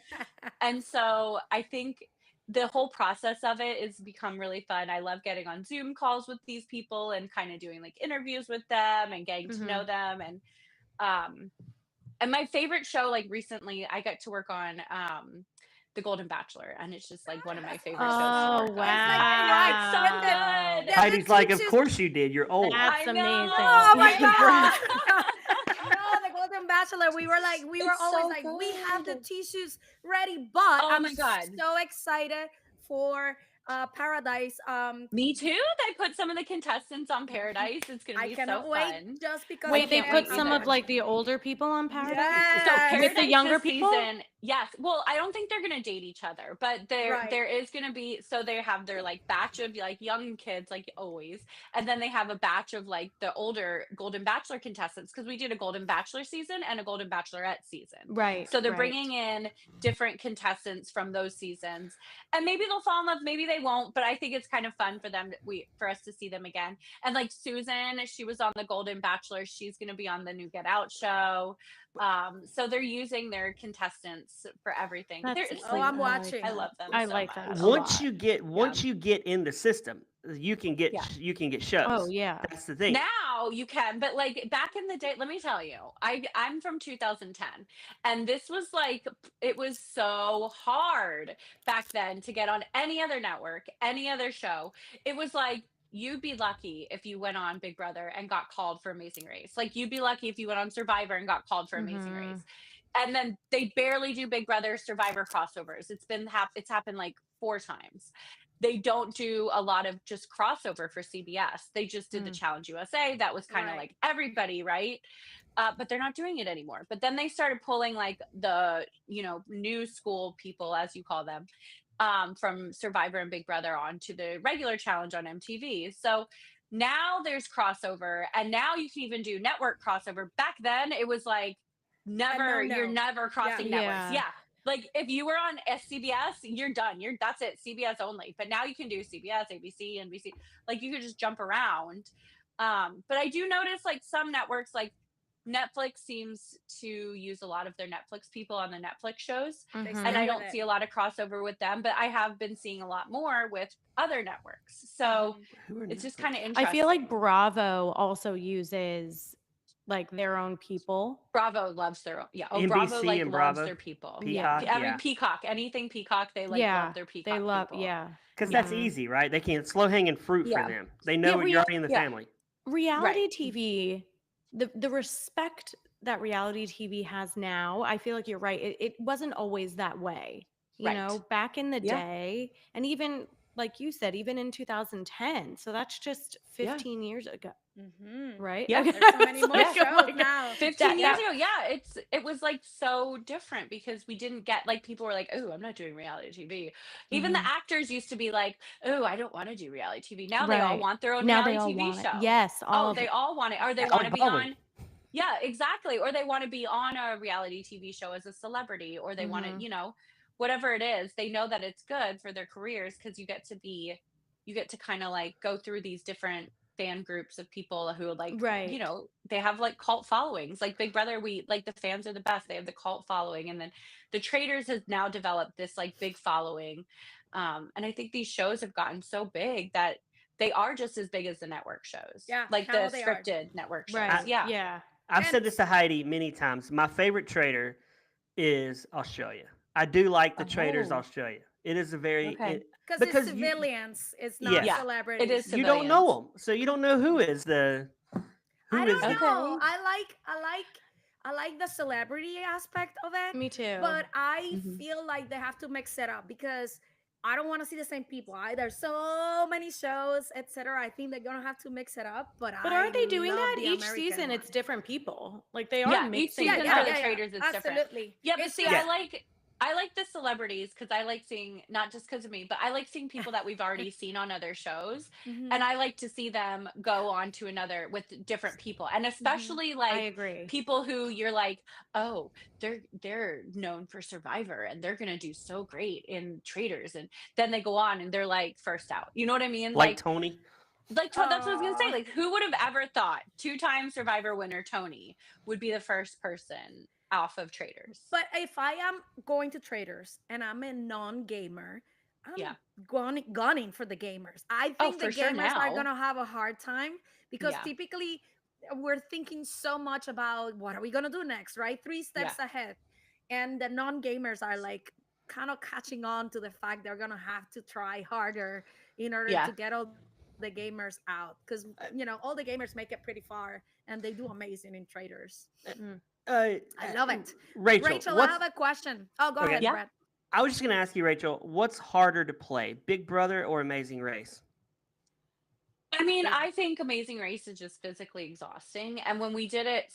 And so I think the whole process of it has become really fun. I love getting on Zoom calls with these people and kind of doing like interviews with them and getting to know them. And my favorite show, like recently, I got to work on The Golden Bachelor, and it's just like one of my favorite shows to work on. Wow. It's so good. Heidi's like, of course you did. You're old. That's amazing. Oh my god. No, The Golden Bachelor. We were always so like, we good. have the tissues ready, but Oh my God. so excited for Paradise. Me too. They put some of the contestants on Paradise. It's gonna I be cannot so wait fun. just because. Wait, they I put am some there. of like the older people on Paradise? Yes. So With Paradise the younger this people? season, yes. Well, I don't think they're gonna date each other, but Right. there is gonna be. So they have their like batch of like young kids, like always, and then they have a batch of like the older Golden Bachelor contestants, because we did a Golden Bachelor season and a Golden Bachelorette season. Right. So they're right. bringing in different contestants from those seasons, and maybe they'll fall in love, maybe they won't. But I think it's kind of fun for them, for us to see them again. And like Susan, she was on the Golden Bachelor. She's going to be on the new Get Out show. So they're using their contestants for everything. That's It's Oh, I'm watching. I love them. I so like much. that. a Once lot. you get in the system, you can get shows. Oh, yeah. That's the thing. Now you can, but like back in the day, let me tell you, I'm from 2010, and this was like, it was so hard back then to get on any other network, any other show. It was like, you'd be lucky if you went on Big Brother and got called for Amazing Race. Like, you'd be lucky if you went on Survivor and got called for Amazing Race. And then they barely do Big Brother Survivor crossovers. It's happened like 4 times. They don't do a lot of just crossover for CBS. They just did the Challenge USA. That was kind of like everybody, right? But they're not doing it anymore. But then they started pulling like the, you know, new school people, as you call them, from Survivor and Big Brother onto the regular challenge on MTV. So now there's crossover, and now you can even do network crossover. Back then it was like, never, you're never crossing networks. Yeah. Like if you were on CBS, you're done. That's it. CBS only. But now you can do CBS, ABC, NBC. Like you could just jump around. But I do notice like some networks, like Netflix seems to use a lot of their Netflix people on the Netflix shows. And I don't see a lot of crossover with them, but I have been seeing a lot more with other networks. So it's just kind of interesting. I feel like Bravo also uses like their own people. Bravo loves their own. Yeah. Oh, NBC Bravo like and loves Bravo. their people. Peacock, Peacock, anything Peacock, they like love their Peacock. They love, people. Because that's easy, right? They can't slow hanging fruit for them. They know you're already in the family. Reality TV, the respect that reality TV has now, I feel like you're right. It wasn't always that way. You Right. know, back in the Yeah. day, and even like you said, even in 2010. So that's just 15 years ago. Right? Yeah. There's so many more Yeah. shows now. 15 years ago, yeah, it was like so different because we didn't get like people were like, "Oh, I'm not doing reality TV." Even the actors used to be like, "Oh, I don't want to do reality TV." Now they all Right. want their own Now they reality all TV want it. show. Yes, all Oh, of they it. all want it, or they Alec want to be Baldwin. on. Yeah, exactly. Or they want to be on a reality TV show as a celebrity, or they want to, whatever it is, they know that it's good for their careers because you get to kind of like go through these different fan groups of people who like, Right. they have like cult followings. Like Big Brother, we like the fans are the best. They have the cult following. And then the Traders has now developed this like big following. And I think these shows have gotten so big that they are just as big as the network shows. Yeah, Like now the they are. scripted network shows. Right. Yeah. Yeah. I've And- said this to Heidi many times. My favorite trader is Australia. I do like the traders Oh. Australia. It is a very Okay. Because because it's you- civilians, it's not Yeah, celebrities. it is you don't know civilians. them, so you don't know who is the who I is don't the- know. Okay. I like the celebrity aspect of it. Me too. But I Mhm. feel like they have to mix it up because I don't want to see the same people. There's so many shows, etc. I think they're gonna have to mix it up. But aren't they doing love that the each American season? one. It's different people. Like they are Yeah, each mixing season it for up. the traders it's different. Absolutely. Yeah, but It's see, just- I like the celebrities because I like seeing, not just because of me, but I like seeing people that we've already seen on other shows, Mhm. and I like to see them go on to another with different people, and especially I like agree. people who you're like, oh, they're known for Survivor and they're gonna do so great in Traders, and then they go on and they're like first out. You know what I mean? like Tony. That's what I was gonna say. Aw. Like, who would have ever thought 2-time Survivor winner Tony would be the first person off of Traders? But if I am going to Traders and I'm a non-gamer, I'm Yeah. gunning for the gamers. I Oh, think the for sure gamers are now. gonna have a hard time because Yeah. typically we're thinking so much about what are we gonna do next, right? 3 steps ahead. And the non-gamers are like kind of catching on to the fact they're gonna have to try harder in order Yeah. to get all the gamers out. Because all the gamers make it pretty far and they do amazing in Traders. I love it. Rachel, I have a question. Oh, go ahead, Yeah. Brett. I was just going to ask you, Rachel, what's harder to play, Big Brother or Amazing Race? I mean, I think Amazing Race is just physically exhausting. And when we did it,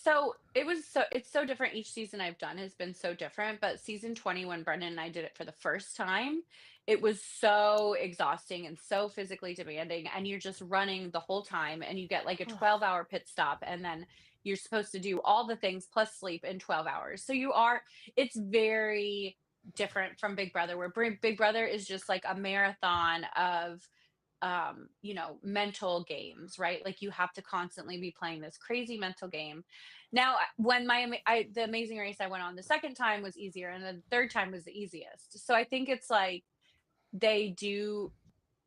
it's so different. Each season I've done has been so different. But season 20, when Brendan and I did it for the first time, it was so exhausting and so physically demanding. And you're just running the whole time and you get like a 12-hour pit stop. And then you're supposed to do all the things plus sleep in 12 hours. So it's very different from Big Brother, where Big Brother is just like a marathon of mental games, right? Like you have to constantly be playing this crazy mental game. Now, when the Amazing Race I went on the second time was easier, and the third time was the easiest. So I think it's like they do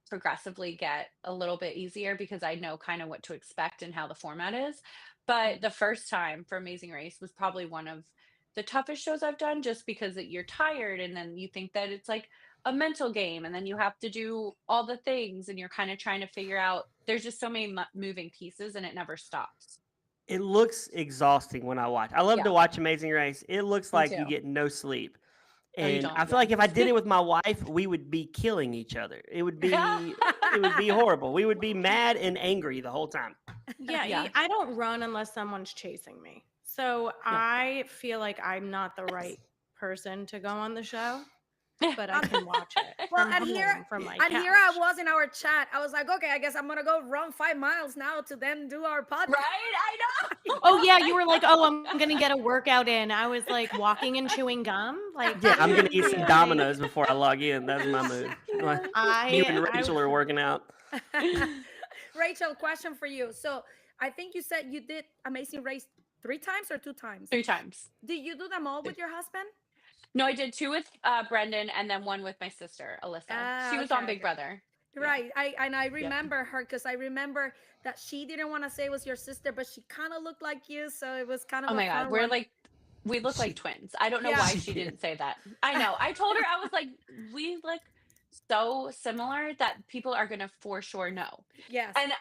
progressively get a little bit easier because I know kind of what to expect and how the format is. But the first time for Amazing Race was probably one of the toughest shows I've done, just because you're tired and then you think that it's like a mental game and then you have to do all the things and you're kind of trying to figure out, there's just so many moving pieces and it never stops. It looks exhausting when I watch. I love to watch Amazing Race. It looks Me like too. you get no sleep. Oh, you And don't, I feel like if I did it with my wife, we would be killing each other. It would be horrible. We would be mad and angry the whole time. Yeah. I don't run unless someone's chasing me. So I feel like I'm not the right person to go on the show, but I can watch it. Well, from and home, here from my and here I couch. was in our chat. I was like, okay, I guess I'm gonna go run 5 miles now to then do our podcast. Right? I know. Oh yeah, you were like, oh, I'm gonna get a workout in. I was like walking and chewing gum. Like Yeah, I'm gonna eat some Dominoes before I log in. That's my move. You and Rachel are working out. Rachel, question for you. So I think you said you did Amazing Race 3 times or 2 times? 3 times. Did you do them all with your husband? No, I did 2 with Brendan and then 1 with my sister, Alyssa. She was on Big Brother. Right. I remember her because I remember that she didn't want to say it was your sister, but she kind of looked like you, so it was kind of Oh my God, we look like twins. I don't know why she didn't say that. I know. I told her, I was like, we look so similar that people are gonna for sure know. Yes. And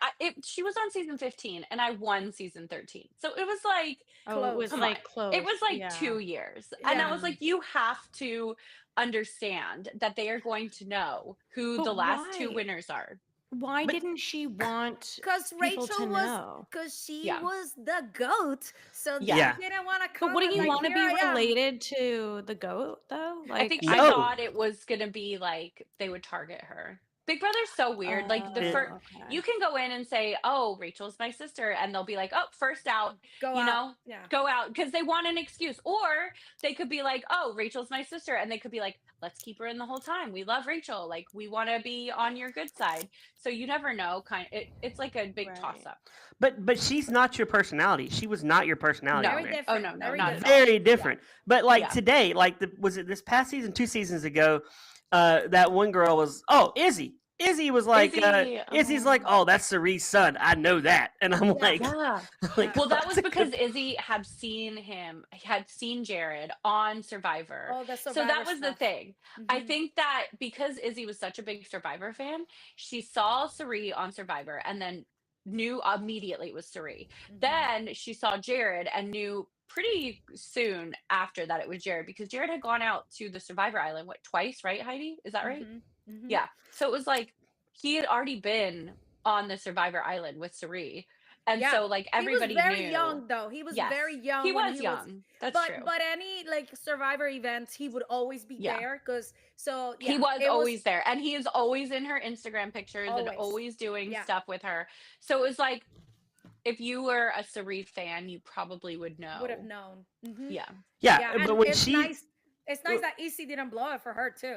she was on season 15, and I won season 13, so it was like, Oh, it was Close. come on, like close. it was like Yeah. 2 years, and I Yeah. was like, you have to understand that they are going to know who But the last 2 why? winners are. Why But- didn't she want Because people to Rachel was, know? because she Yeah. was the goat, so Yeah. they didn't want to But come. wouldn't you like, want to here be I am. related to the goat though? I think she No. thought it was gonna be like they would target her. Big Brother's so weird. Like the Yeah. first, okay. you can go in and say, "Oh, Rachel's my sister," and they'll be like, "Oh, first out." Go You out. know, Yeah. go out because they want an excuse. Or they could be like, "Oh, Rachel's my sister," and they could be like, "Let's keep her in the whole time. We love Rachel. Like we want to be on your good side." So you never know. It's like a big Right. toss up. But she's not your personality. She was not your personality. No. on Very there. different. Oh no, very not different. at all. Very different. But like Yeah. today, like was it this past season, 2 seasons ago? That one girl was Izzy. Izzy was like, Izzy's like, oh, that's Cerie's son. I know that, and I'm like, Yeah. like, Well, that that's was a because good- Izzy had seen Jared on Survivor. Oh, the So that Survivor was the stuff. thing. I Mhm. think that because Izzy was such a big Survivor fan, she saw Cirie on Survivor and then knew immediately it was Cirie. Mhm. Then she saw Jared and knew pretty soon after that it was Jared because Jared had gone out to the Survivor Island, twice, right, Heidi? Is that right? Mhm. Mhm. Yeah. So it was like he had already been on the Survivor Island with Cirie. And Yeah. so like everybody he was very knew. young though. He was Yes, very young. he when was young. That's but true. but any like Survivor events, he would always be Yeah. there because He was always there, and he is always in her Instagram pictures and Always. always doing Yeah. stuff with her. So it was like if you were a Cirie fan, you probably would know. would have known. Mhm. Yeah. yeah. and But when it's she, nice. It's nice that Izzy didn't blow it for her too.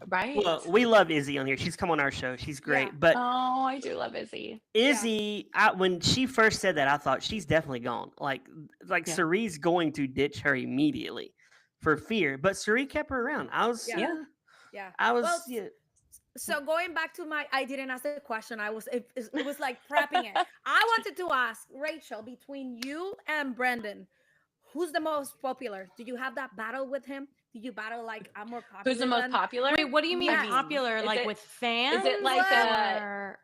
Right. well, we love Izzy on here. She's come on our show. She's great. Yeah. But Oh, I do love Izzy. Izzy, when she first said that, I thought she's definitely gone. Like Yeah. Cerie's going to ditch her immediately for fear. But Cirie kept her around. I was, Yeah. I was, Well, yeah. So going back to I didn't ask the question. It was like prepping it. I wanted to ask Rachel, between you and Brendan, who's the most popular? Did you have that battle with him? Did you battle like I'm more popular? Who's the most than- popular? Wait, what do you mean Yeah. popular? Is Like it- with fans? is it like or...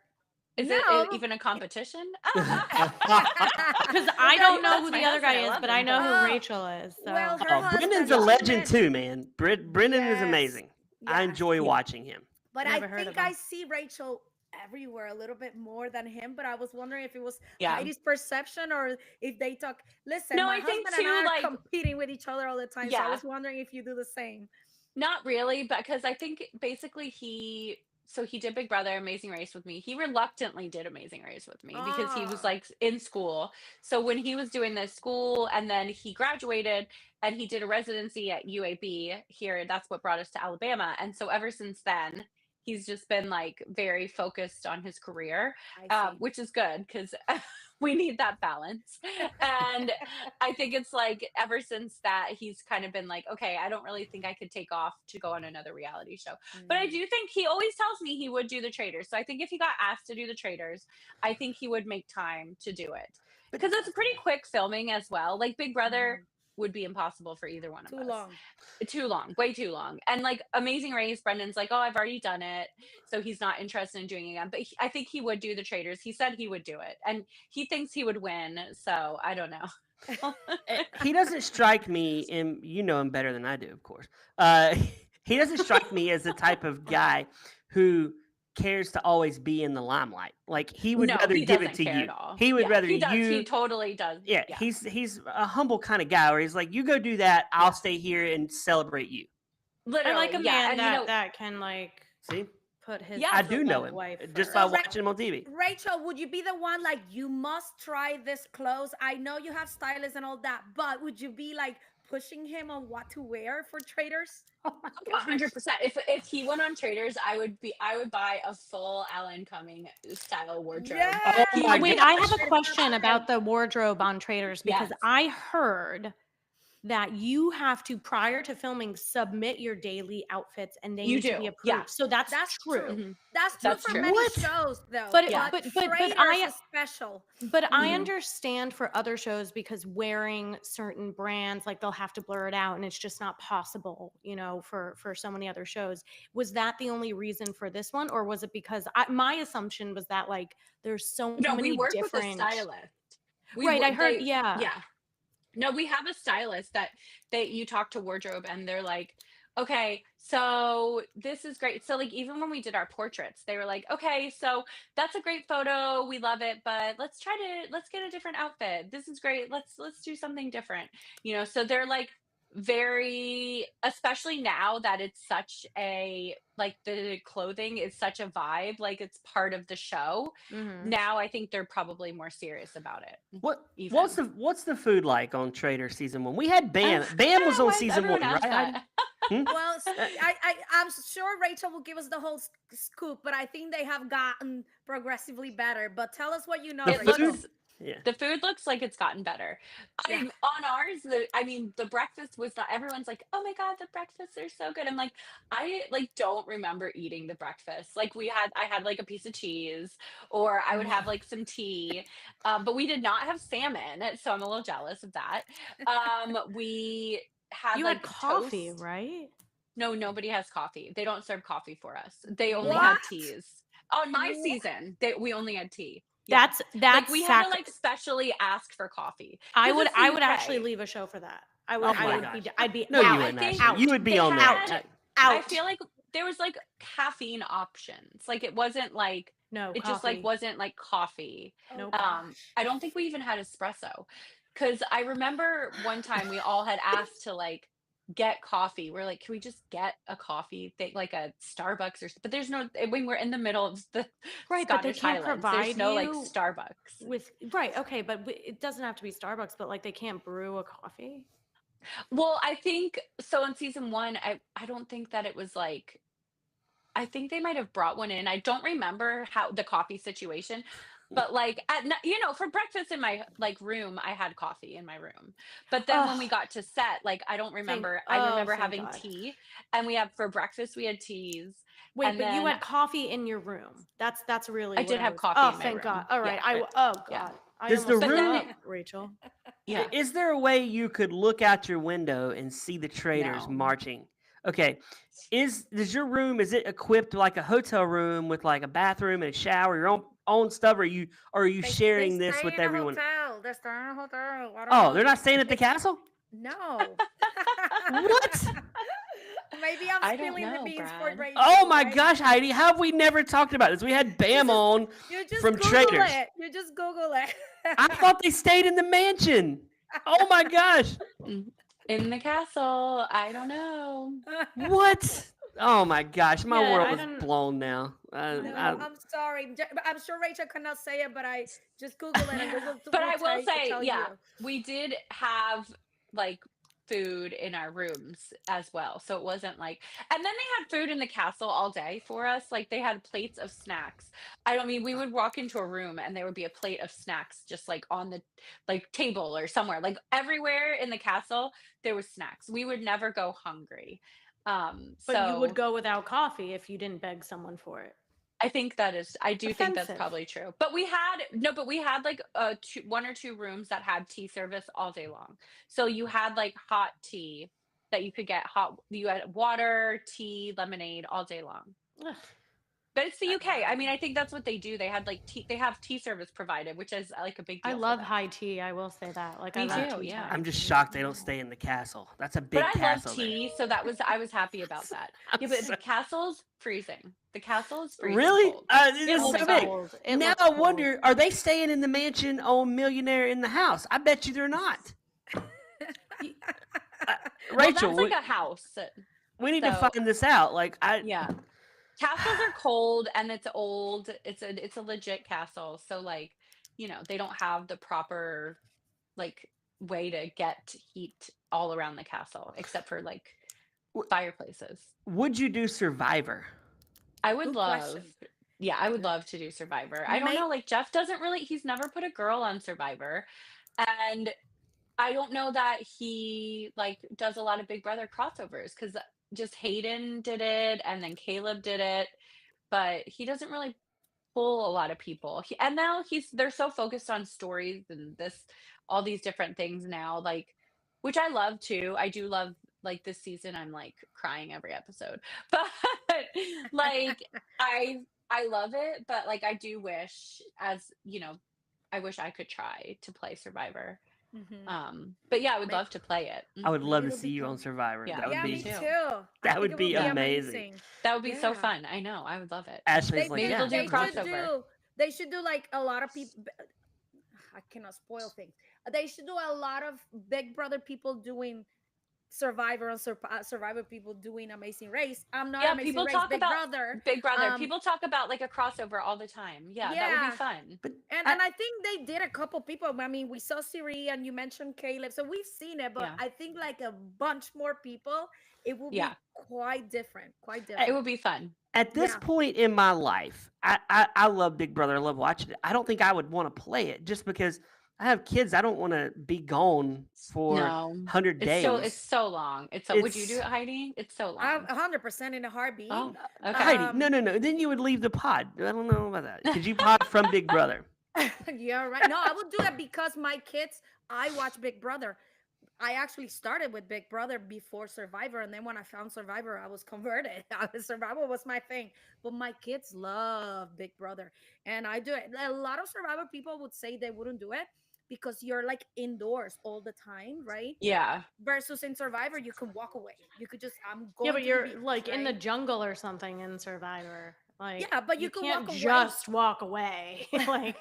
Is No. it even a competition? Because I don't know who That's the my other guy husband. I is, love but I him. know who Oh, Rachel is. So. well, her Oh, husband Brendan's a is legend meant- too, man. Brendan is Yes. amazing. I Yes. enjoy watching him. But Never I heard think of I him. see Rachel everywhere a little bit more than him. But I was wondering if it was Yeah. Heidi's perception or if they talk. Listen, No, my I think husband and too, I are like- competing with each other all the time. So I Yeah. was wondering if you do the same. Not really, because I think basically he did Big Brother, Amazing Race with me. He reluctantly did Amazing Race with me because he was Ah. like in school. So when he was doing this school and then he graduated and he did a residency at UAB here, that's what brought us to Alabama. And so ever since then, he's just been like very focused on his career, I see. which is good because we need that balance. And I think it's like ever since that, he's kind of been like, okay, I don't really think I could take off to go on another reality show. But I do think he always tells me he would do the Traders. So I think if he got asked to do the Traders, I think he would make time to do it because it's pretty quick filming as well. Like Big Brother would be impossible for either one of Too us. long. Too long, way too long. And like Amazing Race, Brendan's like, oh, I've already done it, so he's not interested in doing it again. But I think he would do the Traders. He said he would do it, and he thinks he would win. So I don't know. He doesn't strike me, and you know him better than I do, of course. He doesn't strike me as the type of guy who cares to always be in the limelight. Like he would rather he give it doesn't to care you. at all. He would Yeah, rather he does. you. He totally does. Yeah, he's a humble kind of guy where he's like, you go do that. I'll stay here and celebrate you. Literally. I like a yeah. man And, that, you know, that can like See, put his. Yeah, I foot do by know the him wife just by first. watching him on TV. Rachel, would you be the one like you must try this clothes? I know you have stylists and all that, but would you be like pushing him on what to wear for Traders? 100%. If he went on Traders, I would buy a full Alan Cumming style wardrobe. Yeah. Oh my Wait, God. I have a question about the wardrobe on Traders because Yes. I heard that you have to, prior to filming, submit your daily outfits and they You need to be do, approved. yeah. So that's true. Mhm. That's true That's for true. many What? shows, though. But Yeah. but Traders I is special. But I Mhm. understand for other shows because wearing certain brands, like they'll have to blur it out and it's just not possible, for so many other shows. Was that the only reason for this one? Or was it because my assumption was that like there's so No, we many work with a different. stylist. Right, I heard, Yeah. No, we have a stylist that you talk to wardrobe and they're like, okay, so this is great. So like even when we did our portraits, they were like, okay, so that's a great photo. We love it, but let's get a different outfit. This is great. Let's do something different. So they're like very, especially now that it's such a, like, the clothing is such a vibe, like it's part of the show. Mhm. Now I think they're probably more serious about it. What's the food like on Trader season 1? We had Bam. Bam was on season 1, right? Heidi? Well, I'm sure Rachel will give us the whole scoop, but I think they have gotten progressively better. But tell us what you know, It Rachel. looks, the food looks like it's gotten better. Yeah. On ours, the breakfast was not. Everyone's like, "Oh my god, the breakfasts are so good." I'm like, I like don't remember eating the breakfast. Like I had like a piece of cheese, or I would have like some tea, but we did not have salmon, so I'm a little jealous of that. We had You like had coffee, toast. right? No, nobody has coffee. They don't serve coffee for us. They only What? had teas. On my What? season, we only had tea. Yeah. That's Like we had to like specially ask for coffee. I 'Cause would it's the I would UK. actually leave a show for that. I would Oh my I would gosh. be I'd be No, out. you wouldn't. I think Actually. You would be they on had- there. I feel like there was like caffeine options. Like it wasn't like No, it just like coffee. wasn't like coffee. Nope. I don't think we even had espresso. Cause I remember one time we all had asked to like get coffee. We're like, can we just get a coffee thing, like a Starbucks but there's no, when we're in the middle of the Right, but they Scottish can't Highlands, provide there's no like you Starbucks. with okay, but it doesn't have to be Starbucks, but like they can't brew a coffee. Well, I think so in season 1, I don't think that it was like, I think they might have brought one in. I don't remember how the coffee situation, but like for breakfast in my like room, I had coffee in my room. But then when we Ugh. got to set, like I don't remember. I remember thank having God. tea, and for breakfast we had teas. Wait, and but you then had coffee in your room. That's really I what did have was- coffee Oh, in my thank room. God. All right. Yeah, Oh God. yeah. I Does the almost threw room- up, Rachel. Yeah. Is there a way you could look out your window and see the traders No. marching? Okay. Is your room, is it equipped like a hotel room with like a bathroom and a shower, your own stuff, or are you sharing this with everyone? They're staying in a hotel. I don't Oh, know. they're not staying at the castle? No. What? Maybe I'm I don't spilling the know, beans for Brad. Rachel. Oh my right? gosh, Heidi, how have we never talked about this? We had Bam on You just from Google Traders. it. You just Google it. I thought they stayed in the mansion. Oh my gosh. In the castle. I don't know. What? Oh my gosh, my Yeah, I world don't- is blown now. No, I'm sorry. I'm sure Rachel cannot say it, but I just Google it and Google. But I will say, tell yeah, you. we did have like food in our rooms as well. So it wasn't like, and then they had food in the castle all day for us. Like they had plates of snacks. We would walk into a room and there would be a plate of snacks just like on the like table or somewhere. Like everywhere in the castle, there was snacks. We would never go hungry. But you would go without coffee if you didn't beg someone for it. I think I do think that's Offensive. probably true. But we had like one or two rooms that had tea service all day long. So you had like hot tea that you could get you had water, tea, lemonade all day long. Ugh. But it's the UK. I think that's what they do. They had like they have tea service provided, which is like a big deal. I for love them. high tea. I will say that. Like Me I love too, tea yeah. time. I'm just shocked they don't stay in the castle. That's a big But I love castle. tea, so I was happy about that. Yeah, but the castle's freezing. The castle is freezing. Really? cold. It is It so looks big. cold. It Now looks I cold. wonder, are they staying in the mansion on Millionaire in the House? I bet you they're not. Rachel, well, that's like a house. we need to so- find this out. Like Yeah. Castles are cold and it's old. It's a legit castle. So like, they don't have the proper like way to get heat all around the castle except for like fireplaces. would you do Survivor? I would Good love question. Yeah, I would love to do Survivor. I don't know, like Jeff doesn't really, he's never put a girl on Survivor. And I don't know that he like does a lot of Big Brother crossovers because just Hayden did it and then Caleb did it, but he doesn't really pull a lot of people. And now they're so focused on stories and all these different things now, like which I love too. I do love like this season. I'm like crying every episode, but like I I love it. But like I do wish, as you know, I wish I could try to play Survivor. Mm-hmm. But yeah, I would love to play it. I would love Maybe to it'll see you become. on Survivor. Yeah, That would Yeah, be me too. too. I that think would it be will be amazing. That would be so Yeah. fun. I know. I would love it. Ashley's They, like, they, yeah, Maybe they'll do they should crossover. do. They should do like a lot of people. I cannot spoil things. They should do a lot of Big Brother people doing Survivor and Survivor people doing Amazing Race. I'm not Yeah, Amazing people Race. talk Big about Brother. Big Brother. People talk about like a crossover all the time. Yeah, that would be Yeah. fun. but And I think they did a couple people. I mean, we saw Siri and you mentioned Caleb, so we've seen it. But Yeah. I think like a bunch more people, it will Yeah. be quite different. Quite It different. would be fun. at this Yeah. point in my life, I love Big Brother. I love watching it. I don't think I would want to play it just because I have kids. I don't want to be gone for No. 100 days. It's so long. Would you do it, Heidi? It's so long. 100% in a heartbeat. Oh, okay. Heidi, no. Then you would leave the pod. I don't know about that. Could you pod from Big Brother? Yeah, right. No, I would do that because my kids, I watch Big Brother. I actually started with Big Brother before Survivor, and then when I found Survivor, I was converted. Survivor was my thing, but my kids love Big Brother, and I do it. A lot of Survivor people would say they wouldn't do it because you're like indoors all the time, right? Yeah. Versus in Survivor, you can walk away. You could just I'm Yeah, going. but to the you're beach, like in the right? jungle or something in Survivor. Like, Yeah, but you can can't walk away. just walk away. Like,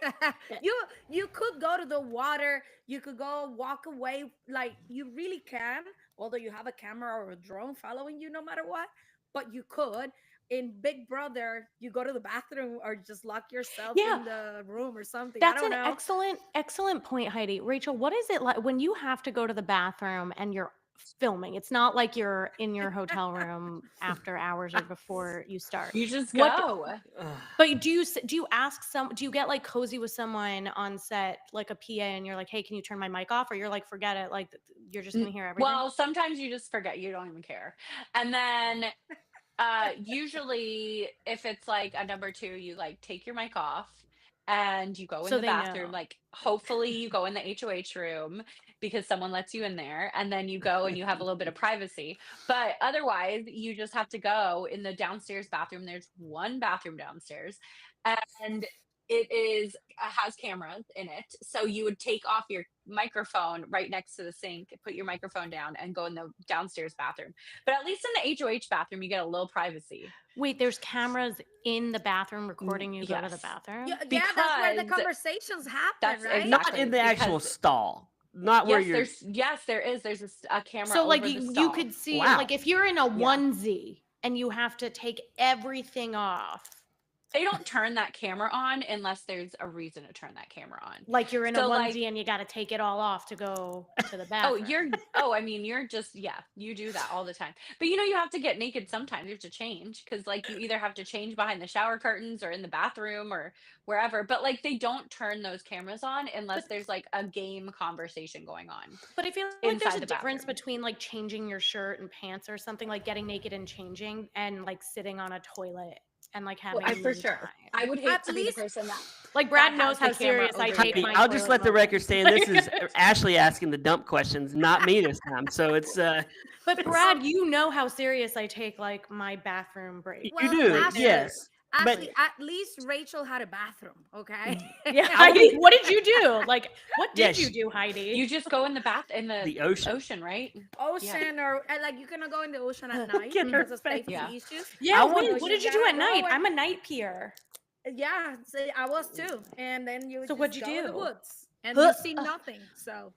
you could go to the water, you could go walk away, like you really can, although you have a camera or a drone following you no matter what, but you could. In Big Brother, you go to the bathroom or just lock yourself Yeah. in the room or something. that's I don't an know. excellent point, Heidi. Rachel, what is it like when you have to go to the bathroom and you're filming? It's not like you're in your hotel room after hours or before you start. You just What- go. But do you ask do you get like cozy with someone on set, like a PA, and you're like, hey, can you turn my mic off? Or you're like, forget it, like you're just gonna hear everything? Well, sometimes you just forget. You don't even care. And then usually if it's like a number two, you like take your mic off and you go in So the they bathroom. know. Like hopefully you go in the HOH room because someone lets you in there, and then you go and you have a little bit of privacy. But otherwise you just have to go in the downstairs bathroom. There's one bathroom downstairs, and it has cameras in it, so you would take off your microphone right next to the sink, put your microphone down, and go in the downstairs bathroom. But at least in the HOH bathroom you get a little privacy. Wait, there's cameras in the bathroom recording you go to the Yes. bathroom? Yeah, that's where the Because conversations happen, that's right? Not exactly in the actual because stall. Not where you're. there is. There's a camera So like over the you stall. could see Wow. like if you're in a onesie and you have to take everything off, They don't turn that camera on unless there's a reason to turn that camera on. like you're in a So, onesie like- and you got to take it all off to go to the Oh, bathroom. I mean, you're just, you do that all the time. But you have to get naked sometimes. You have to change because like you either have to change behind the shower curtains or in the bathroom or wherever. But like they don't turn those cameras on unless there's like a game conversation going on. But I feel like there's inside a the difference bathroom. between like changing your shirt and pants or something, like getting naked and changing, and like sitting on a toilet and like having For me sure. time. I would hate At to be the least- person that. Like Brad that knows has how the camera serious I over take you. my I'll just let the toilet record stand. This is Ashley asking the dump questions, not me this time. So it's But Brad, you know how serious I take like my bathroom break. you do, Ashley- yes. Actually, at least Rachel had a bathroom, okay? Yeah, Heidi, what did you do? Like, what did Yes. you do, Heidi? You just go in the The ocean. ocean, right? Ocean or like you cannot go in the ocean at night Look at her because of safety face. issues. Yeah, I wait, want- what You did you do gotta at night? go and- I'm a night peer. Yeah, so I was too. And then you would So just what'd you go in the do? woods and you see nothing. So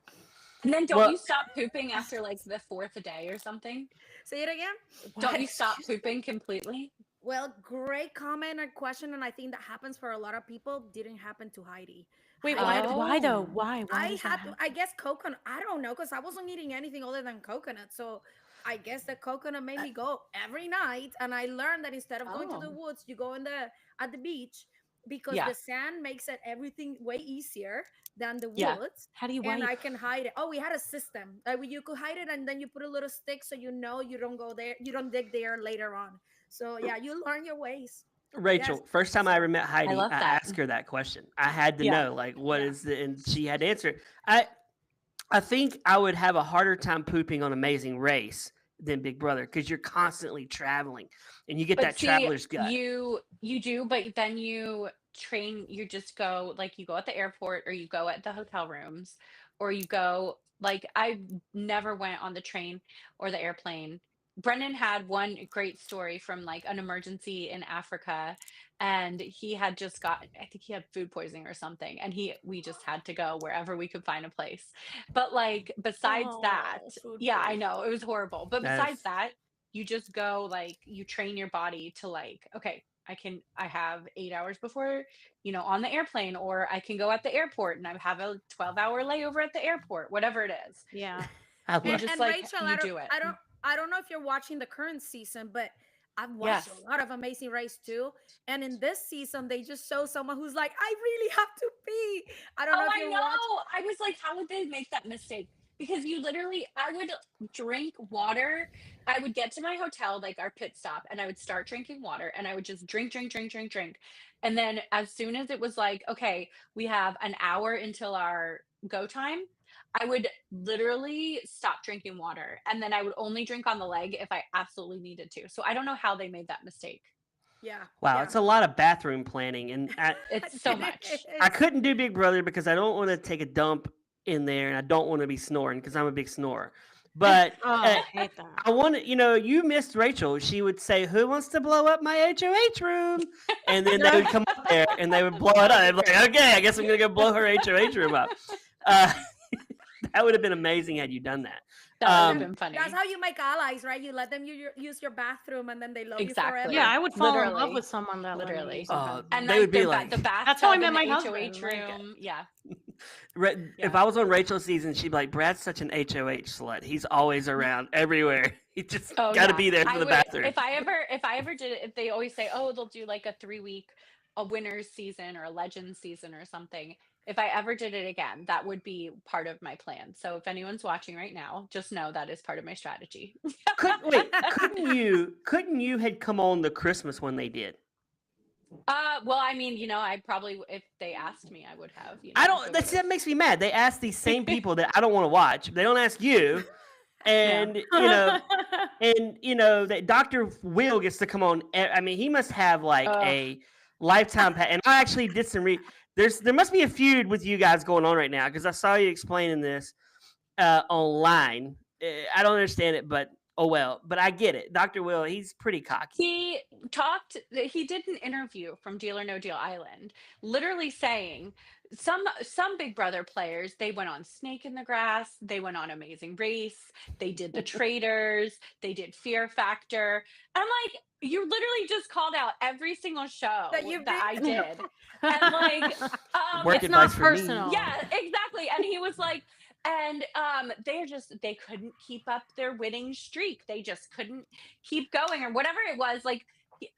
And then don't Well- you stop pooping after like the fourth day or something? say it again. Don't you What? stop pooping completely? Well, great comment and question, and I think that happens for a lot of people. Didn't happen to Heidi. Wait, Heidi- why though? Oh. Why I does that had, happen? I guess coconut. I don't know because I wasn't eating anything other than coconut. So I guess the coconut made me go every night, and I learned that instead of going to the Oh. woods, you go at the beach, because Yeah. the sand makes it everything way easier than the Yeah. woods. How do you And wipe? I can hide it. Oh, we had a system. You could hide it, and then you put a little stick so you know you don't go there, you don't dig there later on. So yeah, you learn your ways. Yes. Rachel, first time I So ever met I Heidi, love I that. asked her that question. I had to Yeah. know, like, what yeah. is the, and she had to answer it. I think I would have a harder time pooping on Amazing Race than Big Brother because you're constantly traveling and you get But that see, traveler's gut. you do, but then you just go, like, you go at the airport, or you go at the hotel rooms, or you go, like, I never went on the train or the airplane. Brendan had one great story from, like, an emergency in Africa, and he had just got, I think he had food poisoning or something, and we just had to go wherever we could find a place. But, like, besides that, Oh, food yeah, I poisoning. know, it was horrible. But besides That's that, you just go, like, you train your body to, like, okay, I have 8 hours before, on the airplane, or I can go at the airport and I have a 12-hour layover at the airport, whatever it is. Yeah. I You love. just, And like, Rachel, you do it. I don't know if you're watching the current season, but I've watched Yes. a lot of Amazing Race too. And in this season, they just show someone who's like, I really have to pee. I don't know Oh, if I you watch. know. I was like, how would they make that mistake? Because I would drink water. I would get to my hotel, like our pit stop, and I would start drinking water, and I would just drink, drink, drink, drink, drink. And then as soon as it was like, okay, we have an hour until our go time, I would literally stop drinking water. And then I would only drink on the leg if I absolutely needed to. So I don't know how they made that mistake. Yeah. Wow, Yeah. it's a lot of bathroom planning, and It's so much. I couldn't do Big Brother because I don't want to take a dump in there, and I don't want to be snoring because I'm a big snorer. But Oh, I hate that. I want to, you missed Rachel. She would say, "Who wants to blow up my HOH room?" And then they would come up there and they would blow it up. I'd be like, "Okay, I guess I'm gonna go blow her HOH room up." Uh, that would have been amazing had you done that. That would have been funny. That's how you make allies, right? You let them use your bathroom, and then they love you forever. Exactly. Yeah, I would fall in love Literally. with someone that let me Literally. use the bathroom. And they like would be the like, the bathtub That's how I met in my the husband, HOH like- room. Yeah. If I was on Rachel's season, she'd be like, "Brad's such an HOH slut. He's always around everywhere. He just got to be there for the bathroom." If I ever did it, if they always say, oh, they'll do like a 3-week, a winner's season or a legend season or something. If I ever did it again, that would be part of my plan. So if anyone's watching right now, just know that is part of my strategy. Couldn't you had come on the Christmas when they did? Well, I mean, I probably, if they asked me, I would have. I don't. That makes me mad. They ask these same people that I don't want to watch. They don't ask you, and that Dr. Will gets to come on. I mean, he must have like a lifetime pass. And I actually did some there must be a feud with you guys going on right now because I saw you explaining this online. I don't understand it, but oh well. But I get it. Dr. Will, he's pretty cocky. He did an interview from Deal or No Deal Island, literally saying some Big Brother players, they went on Snake in the Grass, they went on Amazing Race, they did the Traitors, they did Fear Factor. I'm like, you literally just called out every single show that I did. And like, Work it's not advice for me. personal. Yeah, exactly. And he was like, and they couldn't keep up their winning streak. They just couldn't keep going or whatever it was. Like,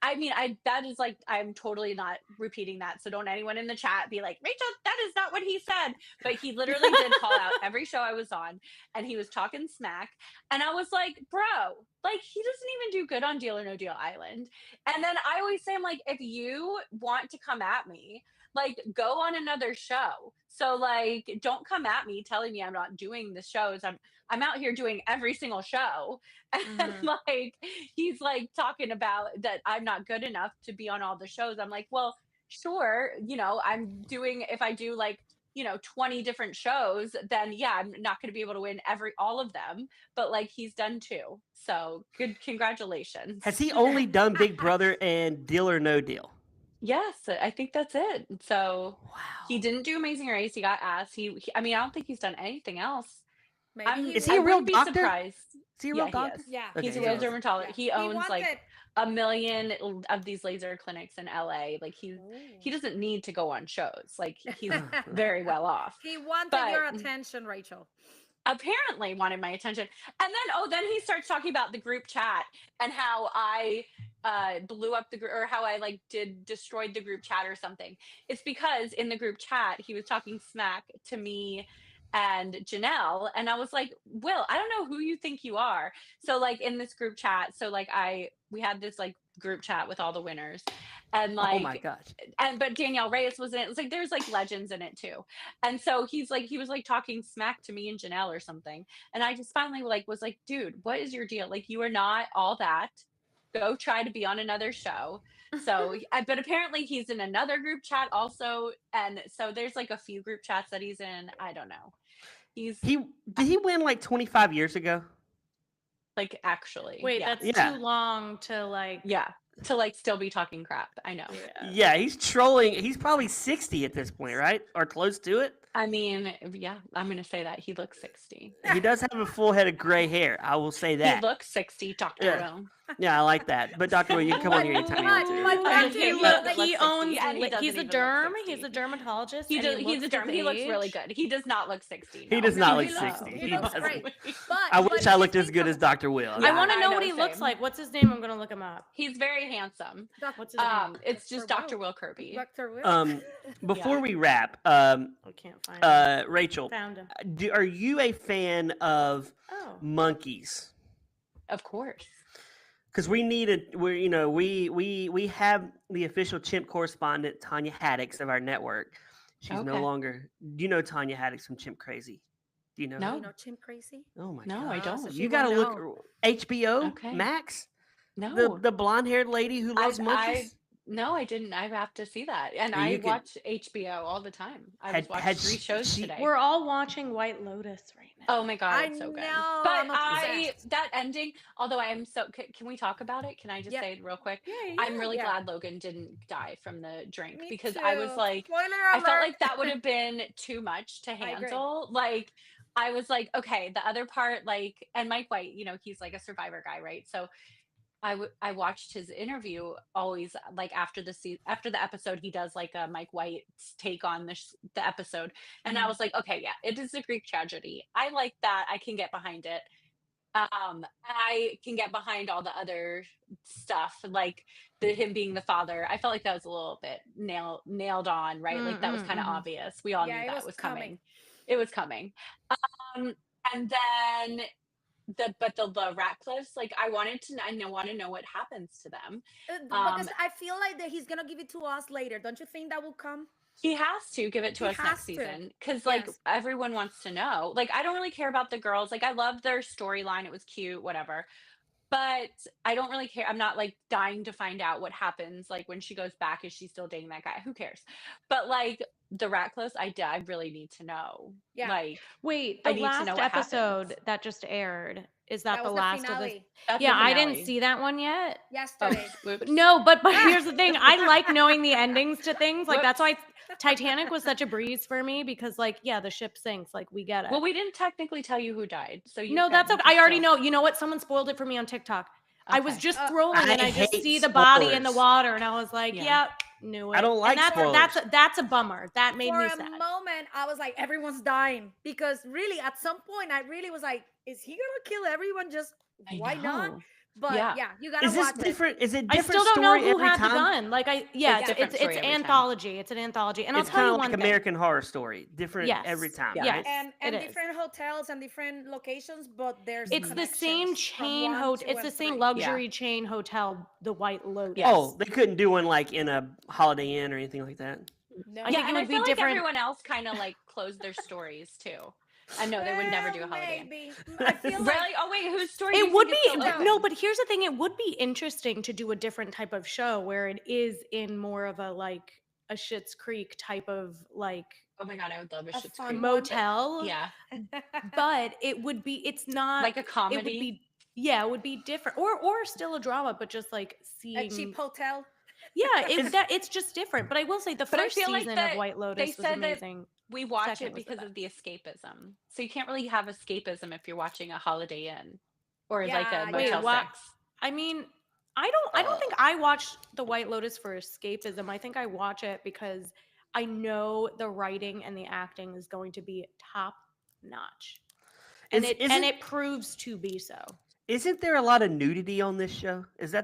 I mean, that is like, I'm totally not repeating that. So don't anyone in the chat be like, Rachel, that is not what he said. But he literally did call out every show I was on, and he was talking smack. And I was like, bro, like, he doesn't even do good on Deal or No Deal Island. And then I always say, I'm like, if you want to come at me, like, go on another show. So like, don't come at me telling me I'm not doing the shows. I'm out here doing every single show. And like, he's like talking about that I'm not good enough to be on all the shows. I'm like, well, sure, I'm doing, if I do like, 20 different shows, then yeah, I'm not going to be able to win all of them. But like, he's done 2. So good, congratulations. Has he only done Big Brother and Deal or No Deal? Yes, I think that's it. So wow. He didn't do Amazing Race. He got asked. I mean, I don't think he's done anything else. Is he a real doctor? Surprised. Is he a real doctor? He is. Yeah. He's a real dermatologist. Yeah. He owns like 1 million of these laser clinics in LA. Like he doesn't need to go on shows. Like he's very well off. He wanted your attention, Rachel. apparently wanted my attention. And then he starts talking about the group chat and how I blew up the group, or how I like destroyed the group chat or something. It's because in the group chat he was talking smack to me and Janelle, and I was like, Will, I don't know who you think you are. So like in this group chat, so like we had this like group chat with all the winners, and Oh my like, gosh. but Danielle Reyes was in it. It's like there's like legends in it too. And so he was like talking smack to me and Janelle or something. And I just finally like was like, dude, what is your deal? Like, you are not all that. Go try to be on another show. So but apparently he's in another group chat also. And so there's like a few group chats that he's in. I don't know. Did he win like 25 years ago? Like, actually. Wait, yeah. that's too long to like. Yeah. To like still be talking crap. I know. Yeah, he's trolling. He's probably 60 at this point, right? Or close to it. I mean, yeah, I'm going to say that. He looks 60. He does have a full head of gray hair. I will say that. He looks 60, Dr. Yeah. Will. Yeah, I like that. But Dr. Will, you can come on here anytime you want to. He owns. He's a derm. He's a dermatologist. He's a derm. He looks really good. He does not look 60. He does not look 60. He looks great. I wish I looked as good as Dr. Will. I want to know what he looks like. What's his name? I'm gonna look him up. He's very handsome. What's his name? It's just Dr. Will Kirby. Dr. Will. Before we wrap, I can't find him. Rachel, Found him. are you a fan of monkeys? Of course. Because we have the official chimp correspondent Tanya Haddix of our network. She's no longer. Do you know Tanya Haddix from Chimp Crazy? Do you know? No. You know Chimp Crazy? Oh my No, god! I don't. So You got to look HBO Max. No. The blonde-haired lady who loves monkeys. No, I didn't. I have to see that. And I watch HBO all the time. I was watching 3 shows today. We're all watching White Lotus right now. Oh my god, it's so good. But that ending, although I am so can we talk about it? Can I just say it real quick? Yeah. I'm really glad Logan didn't die from the drink, because too. I was like, I felt like that would have been too much to handle. Like, I was like, okay, the other part, like, and Mike White, he's like a Survivor guy, right? So I watched his interview always, like, after the episode, he does like a Mike White's take on the episode, and I was like, okay, yeah, it is a Greek tragedy. I like that. I can get behind it. I can get behind all the other stuff, like him being the father. I felt like that was a little bit nailed on, right? Like, that was kind of obvious. We all knew that was coming. It was coming. And then the Ratcliffes, like, I want to know what happens to them, because I feel like that he's gonna give it to us later. Don't you think that will come? He has to give it to us next season, because like everyone wants to know. Like, I don't really care about the girls. Like, I love their storyline. It was cute, whatever. But I don't really care. I'm not like dying to find out what happens. Like, when she goes back, is she still dating that guy? Who cares? But like the Ratcliffes, I really need to know. Yeah. Like, wait, the last episode that just aired, is that the last of the? Yeah, I didn't see that one yet. Yesterday. No, but here's the thing. I like knowing the endings to things. Like, that's why Titanic was such a breeze for me, because like, yeah, the ship sinks. Like, we get it. Well, we didn't technically tell you who died, so no, that's okay. I already know. You know what? Someone spoiled it for me on TikTok. Okay. I was just scrolling and I just see the body in the water, and I was like, yeah, knew it. I don't like spoilers. That's a bummer. That made me sad. For a moment, I was like, everyone's dying, because really, at some point, I really was like, is he gonna kill everyone? Just why not? But yeah, you gotta watch it. Is it different? I still don't know who had time? the gun. Like, it's anthology. It's an anthology, and I'll tell you one thing. It's kind of like American Horror Story, different every time. Yes, and different hotels and different locations, but it's the same chain hotel. It's the same luxury chain hotel, the White Lotus. Oh, they couldn't do one like in a Holiday Inn or anything like that. No. I think it would be different. Like everyone else kind of like closed their stories too. I know they would never do a Holiday Inn. I feel like, really? Oh wait, whose story? It would be no, but here's the thing: it would be interesting to do a different type of show where it is in more of a like a Schitt's Creek type of like. Oh my god, I would love a Schitt's Creek motel. Yeah, but it would be. It's not like a comedy. It would be. Yeah, it would be different, or still a drama, but just like seeing a cheap hotel. Yeah, it's just different. But I will say the first season of White Lotus was amazing. We watch it because of the escapism. So you can't really have escapism if you're watching a Holiday Inn or like a Motel 6. I mean, I don't think I watch the White Lotus for escapism. I think I watch it because I know the writing and the acting is going to be top notch. and it proves to be so. Isn't there a lot of nudity on this show? Is there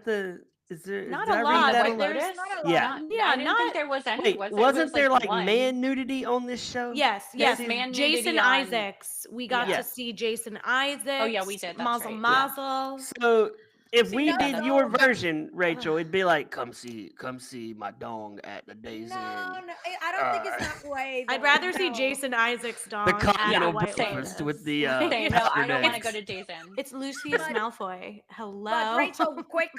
Not did a I read lot, that but on there's not a lot. Yeah. I didn't think there was any. Wait, was wasn't there like one. man nudity on this show? Yes. There's man Jason nudity on- Isaacs. We got to see Jason Isaacs. Oh, yeah, we did. That's Mazel right. Mazel. So if we no, did no, your but- version, Rachel, it'd be like, come see my dong at the Days No, Inn. I don't think it's that way. I'd though, rather see no. Jason Isaacs' dong The at continental the White breakfast Lotus. with the Same. No, I pepper don't want to days. go to Days Inn. It's Lucius But- Malfoy. Hello. But Rachel, quick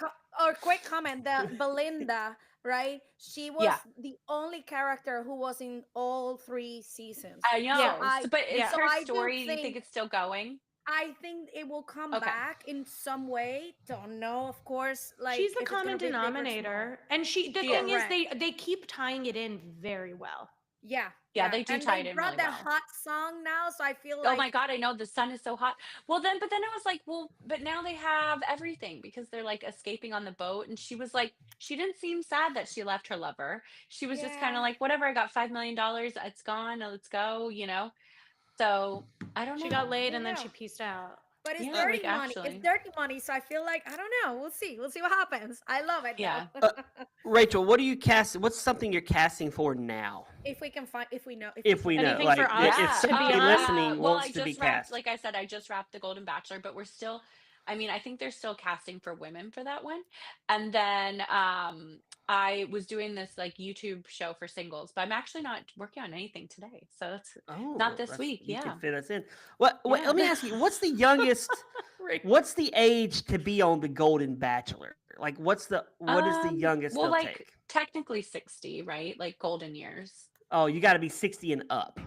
comment. The Belinda, right? She was the only character who was in all 3 seasons. I know, Yeah, but is so her I do story? Do you think think- it's still going? I think it will come Okay. back in some way. Don't know, of course. Like she's the if it's gonna common be big or denominator, and the She thing is. is, they keep tying it in very well. Yeah, Yeah, they do and tie they it in brought really that well. hot song now, so I feel Oh like my god, I know the sun is so hot. But then I was like, well, but now they have everything because they're like escaping on the boat. And she was like, she didn't seem sad that she left her lover. She was just kind Yeah. of like, whatever, I got $5 million, it's gone, let's go, So I don't know. She got laid I and then know. she pieced out. But it's Yeah, dirty like, money. actually. It's dirty money, so I feel like I don't know. We'll see. We'll see what happens. I love it. Yeah. though. Rachel, what are you casting? What's something you're casting for now? if we can find, if we know, If we know, Anything like, for us if to be somebody on? listening well, wants I to be just wrapped, cast. like I said, I just wrapped the Golden Bachelor, but we're still, I think they're still casting for women for that one. And then I was doing this like YouTube show for singles, but I'm actually not working on anything today. So that's not this week. You Yeah. can fit us in. What? Yeah. Let me ask you. What's the youngest? What's the age to be on the Golden Bachelor? Like, what is the youngest Well, they'll like take? technically 60, right? Like golden years. Oh, you got to be 60 and up.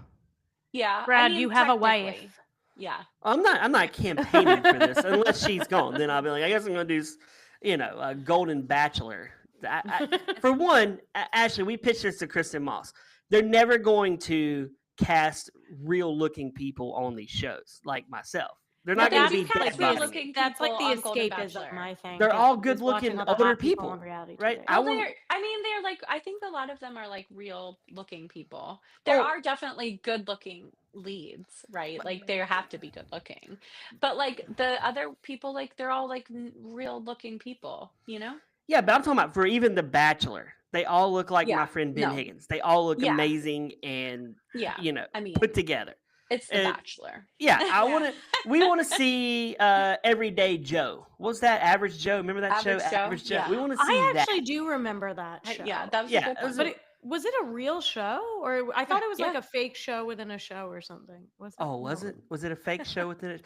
Yeah. Brad, you have a technically. wife. Yeah. I'm not campaigning for this unless she's gone. Then I'll be like, I guess I'm gonna do, a Golden Bachelor. For one, Ashley, we pitched this to Kristen Moss. They're never going to cast real-looking people on these shows like myself. They're not going to be cast dead real-looking bodies. That's like people the on Golden escapism, Bachelor. I think. They're all is good-looking watching all the older hot people, on reality right? TV. I Well, want- they're like, I think a lot of them are like real looking people. There are definitely good looking leads, right? Like they have to be good looking. But like the other people, like they're all like real looking people, Yeah, but I'm talking about for even The Bachelor. They all look like my friend Ben Higgins. They all look amazing and, put together. It's The Bachelor. Yeah, we want to see Everyday Joe. What was that? Average Joe. Remember that show? Average Joe? Average Joe. Yeah. We want to see I that. actually do remember that show. Yeah, that was a good one. But was it a real show, or I thought it was like a fake show within a show or something? Was it? Was it a fake show within it?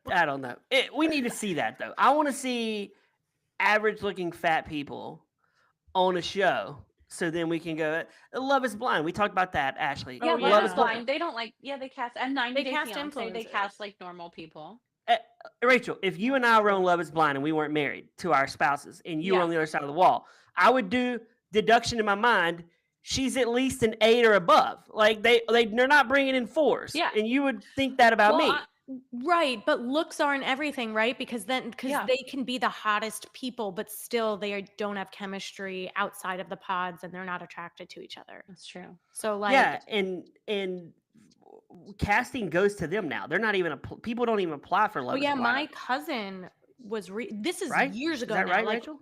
I don't know. We need to see that though. I want to see average-looking fat people on a show, so then we can go. Love is Blind. We talked about that, Ashley. Yeah, yeah. Love is Blind. They don't like. Yeah, they cast and 90 Day cast Fiancé. They influencers. cast like normal people. Rachel, if you and I were on Love is Blind and we weren't married to our spouses, and you were on the other side of the wall, I would do deduction in my mind. She's at least an 8 or above. Like they're not bringing in 4s. Yeah. And you would think that about me. Right, but looks aren't everything, right? Because they can be the hottest people, but still don't have chemistry outside of the pods, and they're not attracted to each other. That's true. So like, Yeah, and casting goes to them now. They're not even people don't even apply for Love. oh yeah, is my Blind. cousin was. This is Right? years ago Is that now. right, like, Rachel?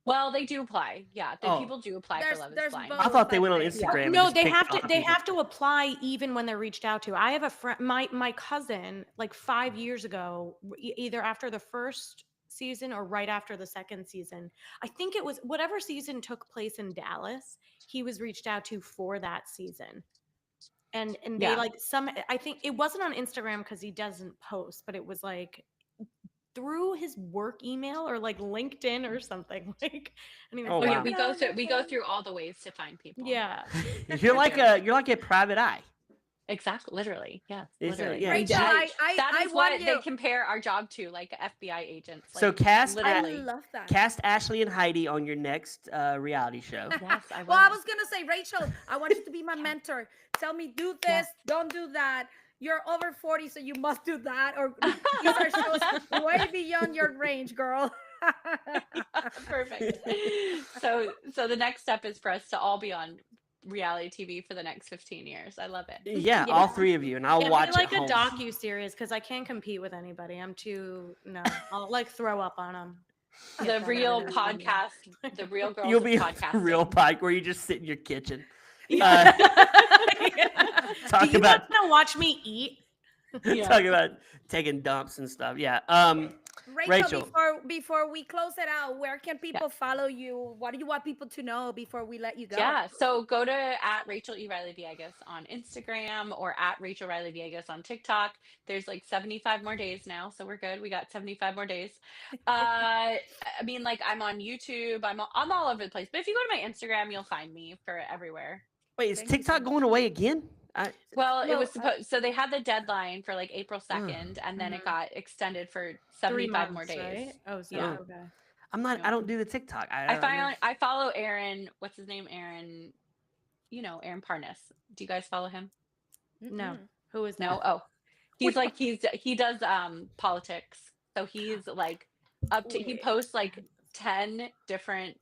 Well, they do apply. Yeah, Oh. people do apply for Love is there's Blind. both. I thought they went on think. Instagram. and no, just they picked have hot to. They people. have to apply even when they're reached out to. I have a friend. My cousin, like 5 years ago, either after the first season or right after the second season. I think it was whatever season took place in Dallas. He was reached out to for that season, and they like I think it wasn't on Instagram because he doesn't post, but it was like through his work email or like LinkedIn or something. Like, and he was Oh, like, wow. We go through all the ways to find people. yeah. You're like a private eye. Exactly. Literally. Yes. Is it? Literally. Yeah. Rachel, That I is what want they you. compare our job to, like FBI agents. So like, cast I literally. love that. Cast Ashley and Heidi on your next reality show. Yes, I will. Well, I was gonna say, Rachel, I want you to be my mentor. Tell me, do this, don't do that. You're over 40, so you must do that. Or these are shows way beyond your range, girl. Perfect. So the next step is for us to all be on reality TV for the next 15 years. I love it. Yeah, all three of you, and I'll watch like it a home. docu-series because I can't compete with anybody. I'm too I'll like throw up on them. The real podcast, the real girls You'll be of a podcasting. real podcast where you just sit in your kitchen. Yeah. Talk Do you about want to watch me eat? talk about taking dumps and stuff. Yeah. Rachel, before we close it out, where can people follow you? What do you want people to know before we let you go? Yeah, so go to at Rachel E. Reilly Viegas on Instagram or at Rachel Reilly Viegas on TikTok. There's like 75 more days now, so we're good. We got 75 more days. I mean, like I'm on YouTube. I'm all over the place. But if you go to my Instagram, you'll find me for everywhere. Wait, is TikTok going away again? Well, it was supposed. So they had the deadline for like April 2nd, and then it got extended for 75 more days. Right? Oh, so Yeah. okay. I'm not. I don't do the TikTok. I follow Aaron. What's his name? Aaron. You know, Aaron Parnas. Do you guys follow him? No. Who is that? No. Oh, he's like he does politics. So he's like he posts like 10 different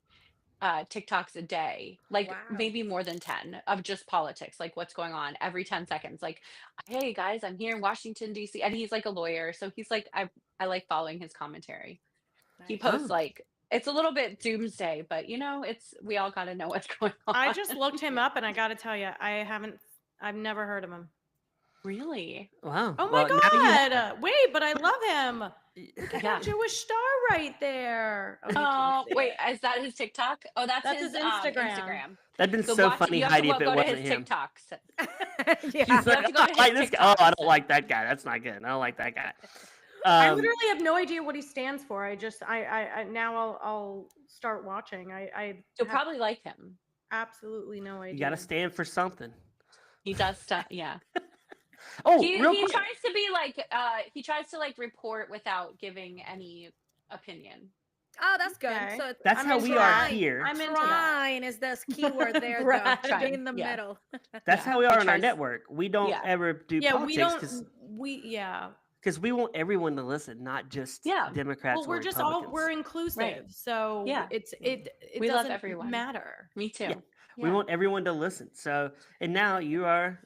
TikToks a day, like maybe more than 10 of just politics, like what's going on every 10 seconds. Like, hey guys, I'm here in Washington, D.C. And he's like a lawyer. So he's like, I like following his commentary. Nice. He posts like, it's a little bit doomsday, but you know, we all got to know what's going on. I just looked him up and I got to tell you, I've never heard of him. Really? Wow. Oh my God. Wait, but I love him. Look at that Jewish star right there. Oh, wait, is that his TikTok? Oh, that's his Instagram. That'd been so funny, Heidi, if it wasn't him. TikToks. He's like, I don't like that guy. That's not good. I don't like that guy. I literally have no idea what he stands for. I now I'll start watching. You'll probably like him. Absolutely no idea. You got to stand for something. He does stuff. Yeah. Oh, he quick. tries to be like he tries to like report without giving any opinion. Oh, that's good. Okay. So that's how we are here. I'm trying is the keyword there, though. In the middle. That's how we are on our network. We don't ever do politics. Because we want everyone to listen, not just Democrats. Well, we're inclusive, right. So it we doesn't love everyone. matter. Me too. Yeah. We want everyone to listen. So, and now you are,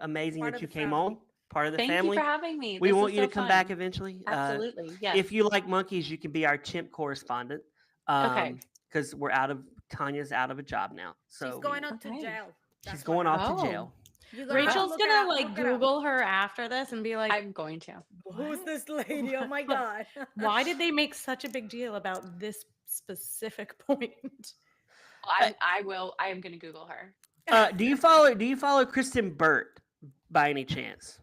amazing that you came on, part of the family. Thank you for having me. We want you to come back eventually. Absolutely. Yeah. If you like monkeys, you can be our chimp correspondent. Okay. Because Tanya's out of a job now. So she's going off to jail. She's going off to jail. Rachel's gonna Google her after this and be like, I'm going to. Who's this lady? Oh my God. Why did they make such a big deal about this specific point? I am going to Google her. Do you follow Kristen Burt by any chance?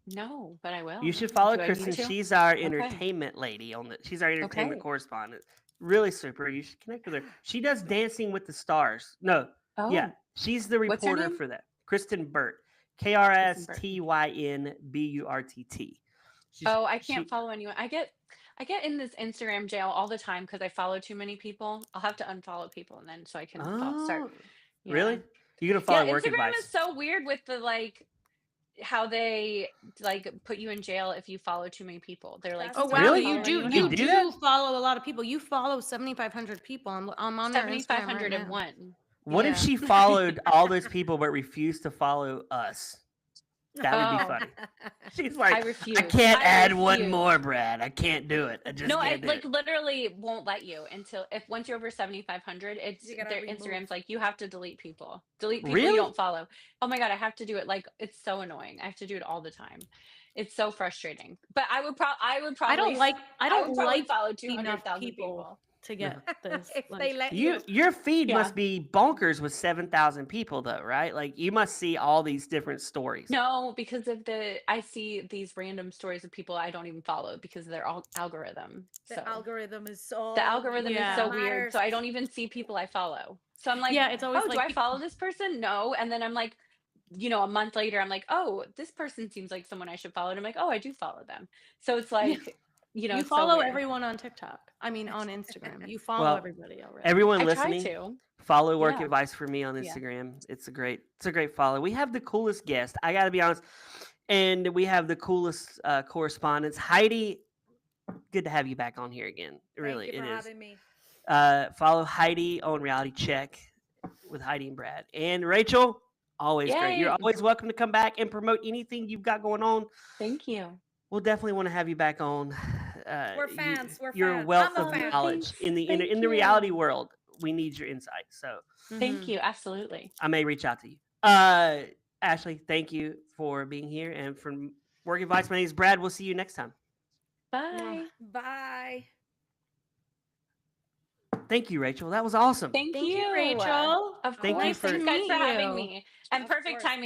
No, but I will. You should follow Kristen. She's our entertainment lady she's our entertainment correspondent. Really super. You should connect with her. She does Dancing with the Stars. No. Oh. Yeah. She's the reporter for that. Kristen Burt. KRSTYNBURTT. I can't follow anyone. I get in this Instagram jail all the time because I follow too many people. I'll have to unfollow people and then so I can start. Yeah. Really? You're gonna follow work Instagram advice? Is so weird with the how they put you in jail if you follow too many people. They're like, oh wow, really? You do follow a lot of people. You follow 7,500 people. I'm on 7,501. What if she followed all those people but refused to follow us? That would be funny. She's like, I refuse. I can't add one more, Brad. I can't do it. I just can't do it. Literally won't let you until once you're over 7,500. Their Instagram's like you have to delete people. Delete people you don't follow. Oh my God, I have to do it. Like it's so annoying. I have to do it all the time. It's so frustrating. But I would probably. I don't like follow 200,000 people. To get this, if they let your feed must be bonkers with 7,000 people, though, right? Like you must see all these different stories. No, because of I see these random stories of people I don't even follow because of their algorithm. The algorithm is so weird. So I don't even see people I follow. So I'm like, it's always do I follow this person? No, and then I'm like, a month later, I'm like, oh, this person seems like someone I should follow, and I'm like, oh, I do follow them. So it's like. You follow everyone on TikTok. I mean, on Instagram. You follow everybody already. Everyone listening, follow Work Advice for Me on Instagram. Yeah. It's a great follow. We have the coolest guest. I got to be honest, and we have the coolest correspondents. Heidi, good to have you back on here again. Really, Thank you for having me. Follow Heidi on Reality Check. with Heidi and Brad. And Rachel, always great. You're Yay. always welcome to come back and promote anything you've got going on. Thank you. We'll definitely want to have you back on. We're fans. We're your fans. wealth I'm a of fan. knowledge in the Thank in the reality world. We need your insight. So Thank you. Absolutely. I may reach out to you. Ashley, thank you for being here. And from Work Advice, my name is Brad. We'll see you next time. Bye. Bye. Thank you, Rachel. That was awesome. Thank Thank you, you, Rachel. Of Thank you course. for- Thanks, guys, for having you. me. And Of perfect course. timing.